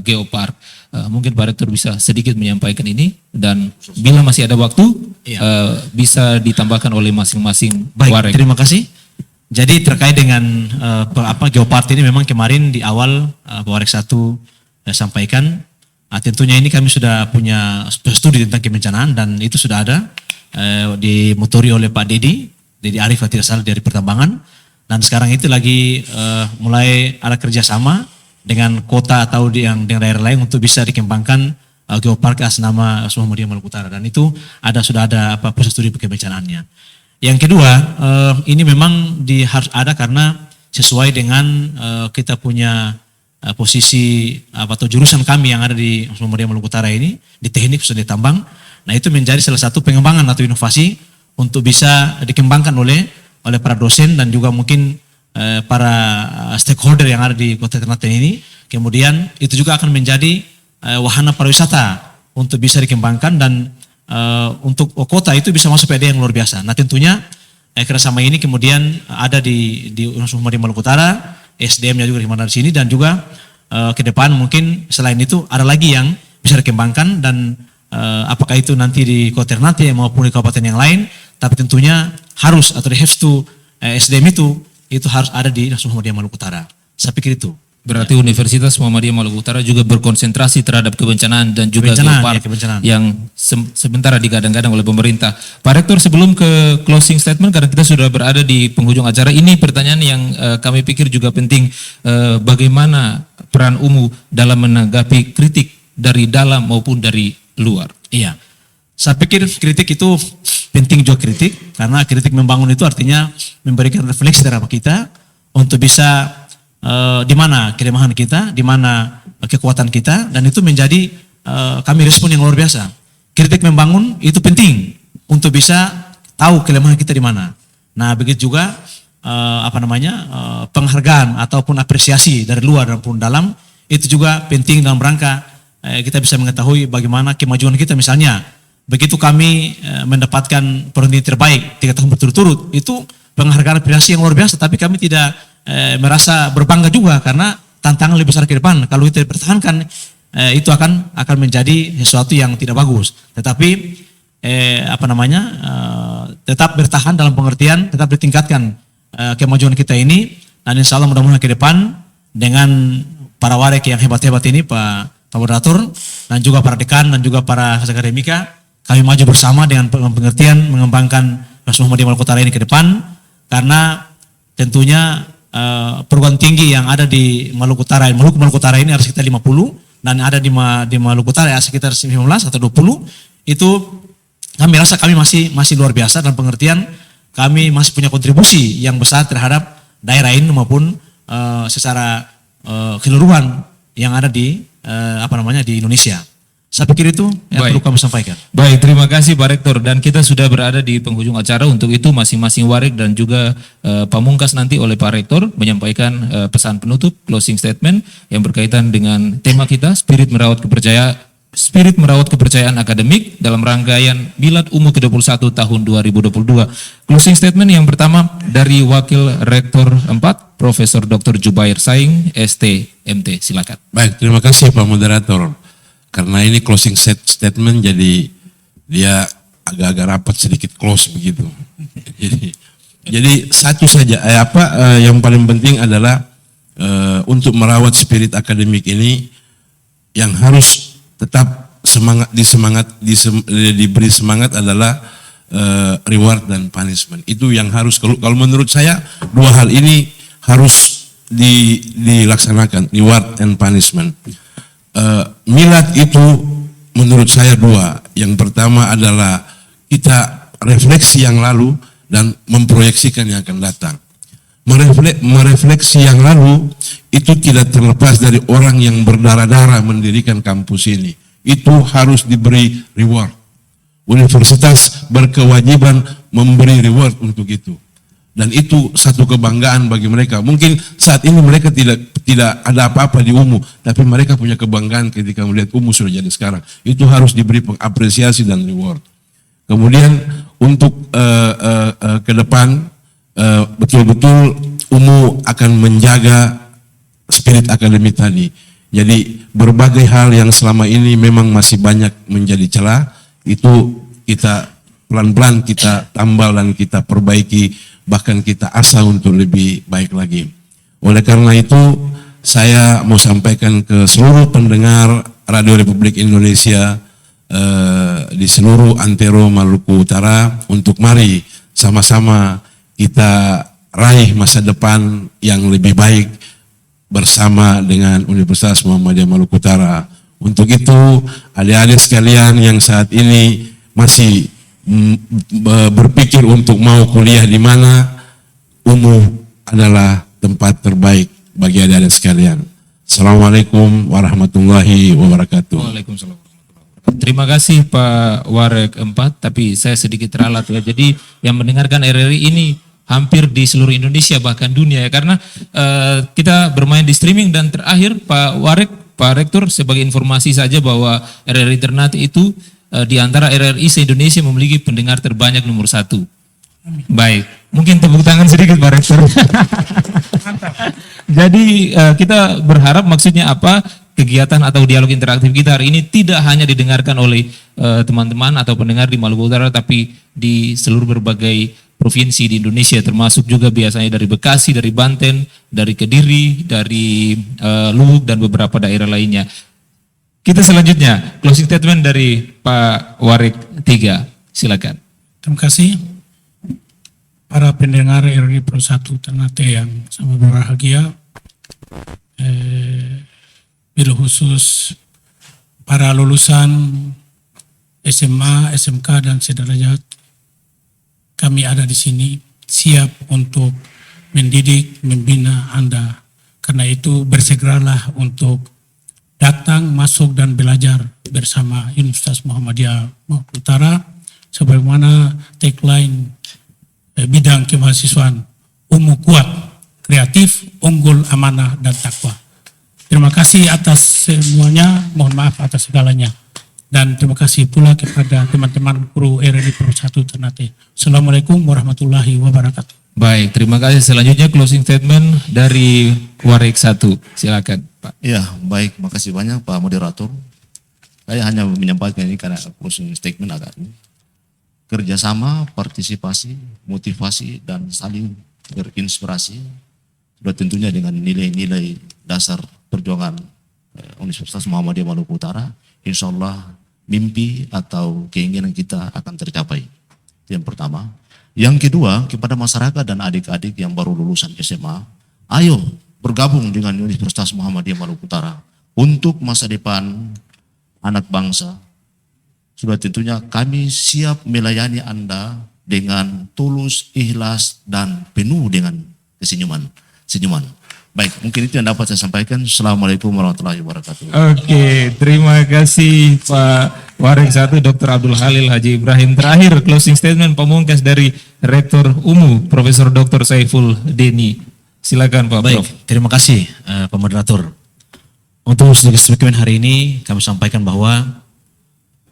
geopark. Mungkin Pak Rektor bisa sedikit menyampaikan ini dan bila masih ada waktu bisa ditambahkan oleh masing-masing Baik, warek. terima kasih. Jadi terkait dengan geopark ini memang kemarin di awal Pak Warek 1 sampaikan, tentunya ini kami sudah punya studi tentang kebencanaan dan itu sudah ada dimotori oleh Pak Dedi Arif tidak salah dari pertambangan, dan sekarang itu lagi mulai ada kerjasama dengan kota atau dengan daerah lain untuk bisa dikembangkan geopark atas nama Muhammadiyah Maluku Utara, dan itu sudah ada proses studi kebencanaannya. Yang kedua, ini memang harus ada karena sesuai dengan kita punya posisi atau jurusan kami yang ada di Muhammadiyah Maluku Utara ini di teknik khususnya di tambang. Nah itu menjadi salah satu pengembangan atau inovasi untuk bisa dikembangkan oleh para dosen dan juga mungkin para stakeholder yang ada di Kota Ternate ini. Kemudian itu juga akan menjadi wahana pariwisata untuk bisa dikembangkan dan untuk kota itu bisa masuk PD yang luar biasa. Nah tentunya kerjasama ini kemudian ada di Muhammadiyah Maluku Utara, SDM-nya juga di sini, dan juga ke depan mungkin selain itu ada lagi yang bisa dikembangkan dan apakah itu nanti di Kota Ternate maupun di kabupaten yang lain, tapi tentunya harus atau have to SDM itu harus ada di Muhammadiyah Maluku Utara. Saya pikir itu. Berarti Universitas Muhammadiyah Maluku Utara juga berkonsentrasi terhadap kebencanaan dan juga geopark yang sementara digadang-gadang oleh pemerintah. Pak Rektor, sebelum ke closing statement karena kita sudah berada di penghujung acara, ini pertanyaan yang kami pikir juga penting. Bagaimana peran UMU dalam menanggapi kritik dari dalam maupun dari luar? Iya. Saya pikir kritik itu penting juga kritik, karena kritik membangun itu artinya memberikan refleksi terhadap kita untuk bisa di mana kelemahan kita, di mana kekuatan kita, dan itu menjadi kami respon yang luar biasa. Kritik membangun itu penting untuk bisa tahu kelemahan kita di mana. Nah, begitu juga penghargaan ataupun apresiasi dari luar maupun dalam itu juga penting dalam rangka kita bisa mengetahui bagaimana kemajuan kita. Misalnya, begitu kami mendapatkan perhentian terbaik 3 tahun berturut-turut, itu penghargaan apresiasi yang luar biasa, tapi kami tidak merasa berbangga juga karena tantangan lebih besar ke depan. Kalau kita dipertahankan itu akan menjadi sesuatu yang tidak bagus. Tetapi tetap bertahan dalam pengertian, tetap ditingkatkan kemajuan kita ini, dan insya Allah mudah-mudahan ke depan dengan para warek yang hebat-hebat ini, Pak Moderator, dan juga para dekan dan juga para akademika, kami maju bersama dengan pengertian mengembangkan Muhammadiyah Maluku Utara ini ke depan, karena tentunya perguruan tinggi yang ada di Maluku Utara ini ada sekitar 50 dan ada di Maluku Utara ada sekitar 19 atau 20 itu kami rasa kami masih luar biasa dalam pengertian kami masih punya kontribusi yang besar terhadap daerah ini maupun secara keseluruhan yang ada di di Indonesia. Saya pikir itu yang perlu kami sampaikan. Baik, terima kasih Pak Rektor. Dan kita sudah berada di penghujung acara. Untuk itu masing-masing warik dan juga pamungkas nanti oleh Pak Rektor menyampaikan pesan penutup, closing statement yang berkaitan dengan tema kita, Spirit merawat kepercayaan akademik dalam rangkaian Milad UMU ke-21 tahun 2022. Closing statement yang pertama dari Wakil Rektor 4, Profesor Dr. Jubair Saing, ST.MT. Silakan. Baik, terima kasih Pak Moderator. Karena ini closing statement jadi dia agak-agak rapat sedikit close begitu. Jadi satu saja yang paling penting adalah untuk merawat spirit akademik ini yang harus tetap diberi semangat adalah reward dan punishment. Itu yang harus kalau menurut saya dua hal ini harus dilaksanakan, reward and punishment. Milad itu menurut saya dua. Yang pertama adalah kita refleksi yang lalu dan memproyeksikan yang akan datang. Merefleksi yang lalu itu tidak terlepas dari orang yang berdarah-darah mendirikan kampus ini. Itu harus diberi reward. Universitas berkewajiban memberi reward untuk itu. Dan itu satu kebanggaan bagi mereka. Mungkin saat ini mereka tidak ada apa-apa di UMU, tapi mereka punya kebanggaan ketika melihat UMU sudah jadi sekarang. Itu harus diberi pengapresiasi dan reward. Kemudian untuk ke depan betul-betul UMU akan menjaga spirit akademik tadi. Jadi berbagai hal yang selama ini memang masih banyak menjadi celah, itu kita pelan-pelan kita tambal dan kita perbaiki, bahkan kita asah untuk lebih baik lagi. Oleh karena itu, saya mau sampaikan ke seluruh pendengar Radio Republik Indonesia di seluruh antero Maluku Utara untuk mari sama-sama kita raih masa depan yang lebih baik bersama dengan Universitas Muhammadiyah Maluku Utara. Untuk itu, adik-adik sekalian yang saat ini masih berpikir untuk mau kuliah di mana, UMU adalah tempat terbaik bagi adik-adik sekalian. Assalamualaikum warahmatullahi wabarakatuh. Waalaikumsalam. Terima kasih Pak Warek 4, tapi saya sedikit teralat ya. Jadi yang mendengarkan RRI ini hampir di seluruh Indonesia bahkan dunia ya, karena kita bermain di streaming. Dan terakhir Pak Warek, Pak Rektor, sebagai informasi saja bahwa RRI Ternate itu di antara RRI se-Indonesia memiliki pendengar terbanyak nomor 1. Baik, mungkin tepuk tangan sedikit Pak Rektor. Jadi kita berharap maksudnya apa, kegiatan atau dialog interaktif kita hari ini tidak hanya didengarkan oleh teman-teman atau pendengar di Maluku Utara, tapi di seluruh berbagai provinsi di Indonesia, termasuk juga biasanya dari Bekasi, dari Banten, dari Kediri, dari Luwuk dan beberapa daerah lainnya. Kita selanjutnya, closing statement dari Pak Warek 3, silakan. Terima kasih para pendengar RRI Pro 1 Ternate yang sangat berbahagia. Bila khusus para lulusan SMA, SMK dan sederajat, kami ada di sini siap untuk mendidik, membina Anda. Karena itu bersegeralah untuk datang, masuk dan belajar bersama Universitas Muhammadiyah Maluku Utara sebagaimana tagline bidang kemahasiswaan UMU kuat, kreatif, unggul, amanah dan takwa. Terima kasih atas semuanya, mohon maaf atas segalanya. Dan terima kasih pula kepada teman-teman guru RRI Pro 1 Ternate. Assalamualaikum warahmatullahi wabarakatuh. Baik, terima kasih. Selanjutnya closing statement dari Warek 1. Silakan, Pak. Ya, baik, makasih banyak Pak Moderator. Saya hanya menyampaikan ini karena closing statement agak kerjasama, partisipasi, motivasi, dan saling berinspirasi. Sudah tentunya dengan nilai-nilai dasar perjuangan Universitas Muhammadiyah Maluku Utara, insya Allah mimpi atau keinginan kita akan tercapai. Itu yang pertama. Yang kedua, kepada masyarakat dan adik-adik yang baru lulusan SMA ayo bergabung dengan Universitas Muhammadiyah Maluku Utara untuk masa depan anak bangsa. Sudah tentunya kami siap melayani Anda dengan tulus, ikhlas, dan penuh dengan kesenyuman. Baik, mungkin itu yang dapat saya sampaikan. Assalamualaikum warahmatullahi wabarakatuh. Oke, terima kasih Pak Warek 1 Dr. Abdul Halil Haji Ibrahim. Terakhir closing statement pamungkas dari Rektor UMU Profesor Dr. Saiful Deni. Silakan Pak Baik, Prof. terima kasih Pak Moderator. Untuk dokumen hari ini kami sampaikan bahwa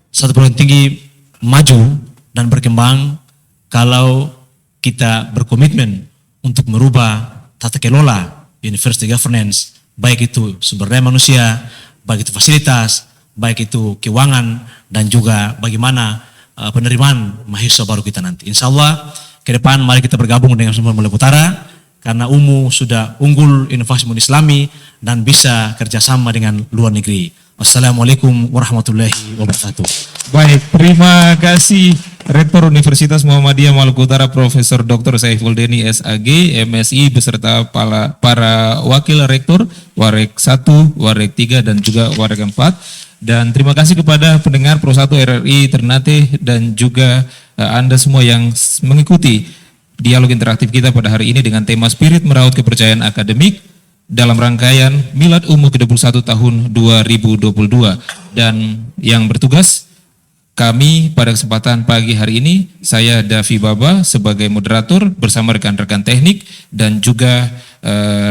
satu perguruan tinggi maju dan berkembang kalau kita berkomitmen untuk merubah tata kelola university governance, baik itu sumber daya manusia, baik itu fasilitas, baik itu keuangan, dan juga bagaimana penerimaan mahasiswa baru kita nanti. Insya Allah ke depan mari kita bergabung dengan Sumber Maluku Utara, karena UMU sudah unggul inovasi islami dan bisa kerjasama dengan luar negeri. Wassalamualaikum warahmatullahi wabarakatuh. Baik, terima kasih Rektor Universitas Muhammadiyah Maluku Utara Profesor Dr. Saiful Deni SAG, MSI beserta para wakil rektor Warek 1, Warek 3 dan juga Warek 4. Dan terima kasih kepada pendengar Pro 1 RRI Ternate dan juga Anda semua yang mengikuti dialog interaktif kita pada hari ini dengan tema Spirit Merawat Kepercayaan Akademik dalam rangkaian Milad UMU ke-21 tahun 2022. Dan yang bertugas kami pada kesempatan pagi hari ini, saya Davi Baba sebagai moderator bersama rekan-rekan teknik dan juga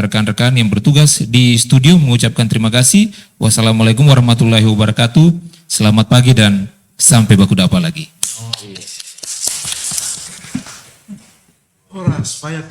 rekan-rekan yang bertugas di studio mengucapkan terima kasih. Wassalamualaikum warahmatullahi wabarakatuh. Selamat pagi dan sampai baku dapa lagi. Ora, supaya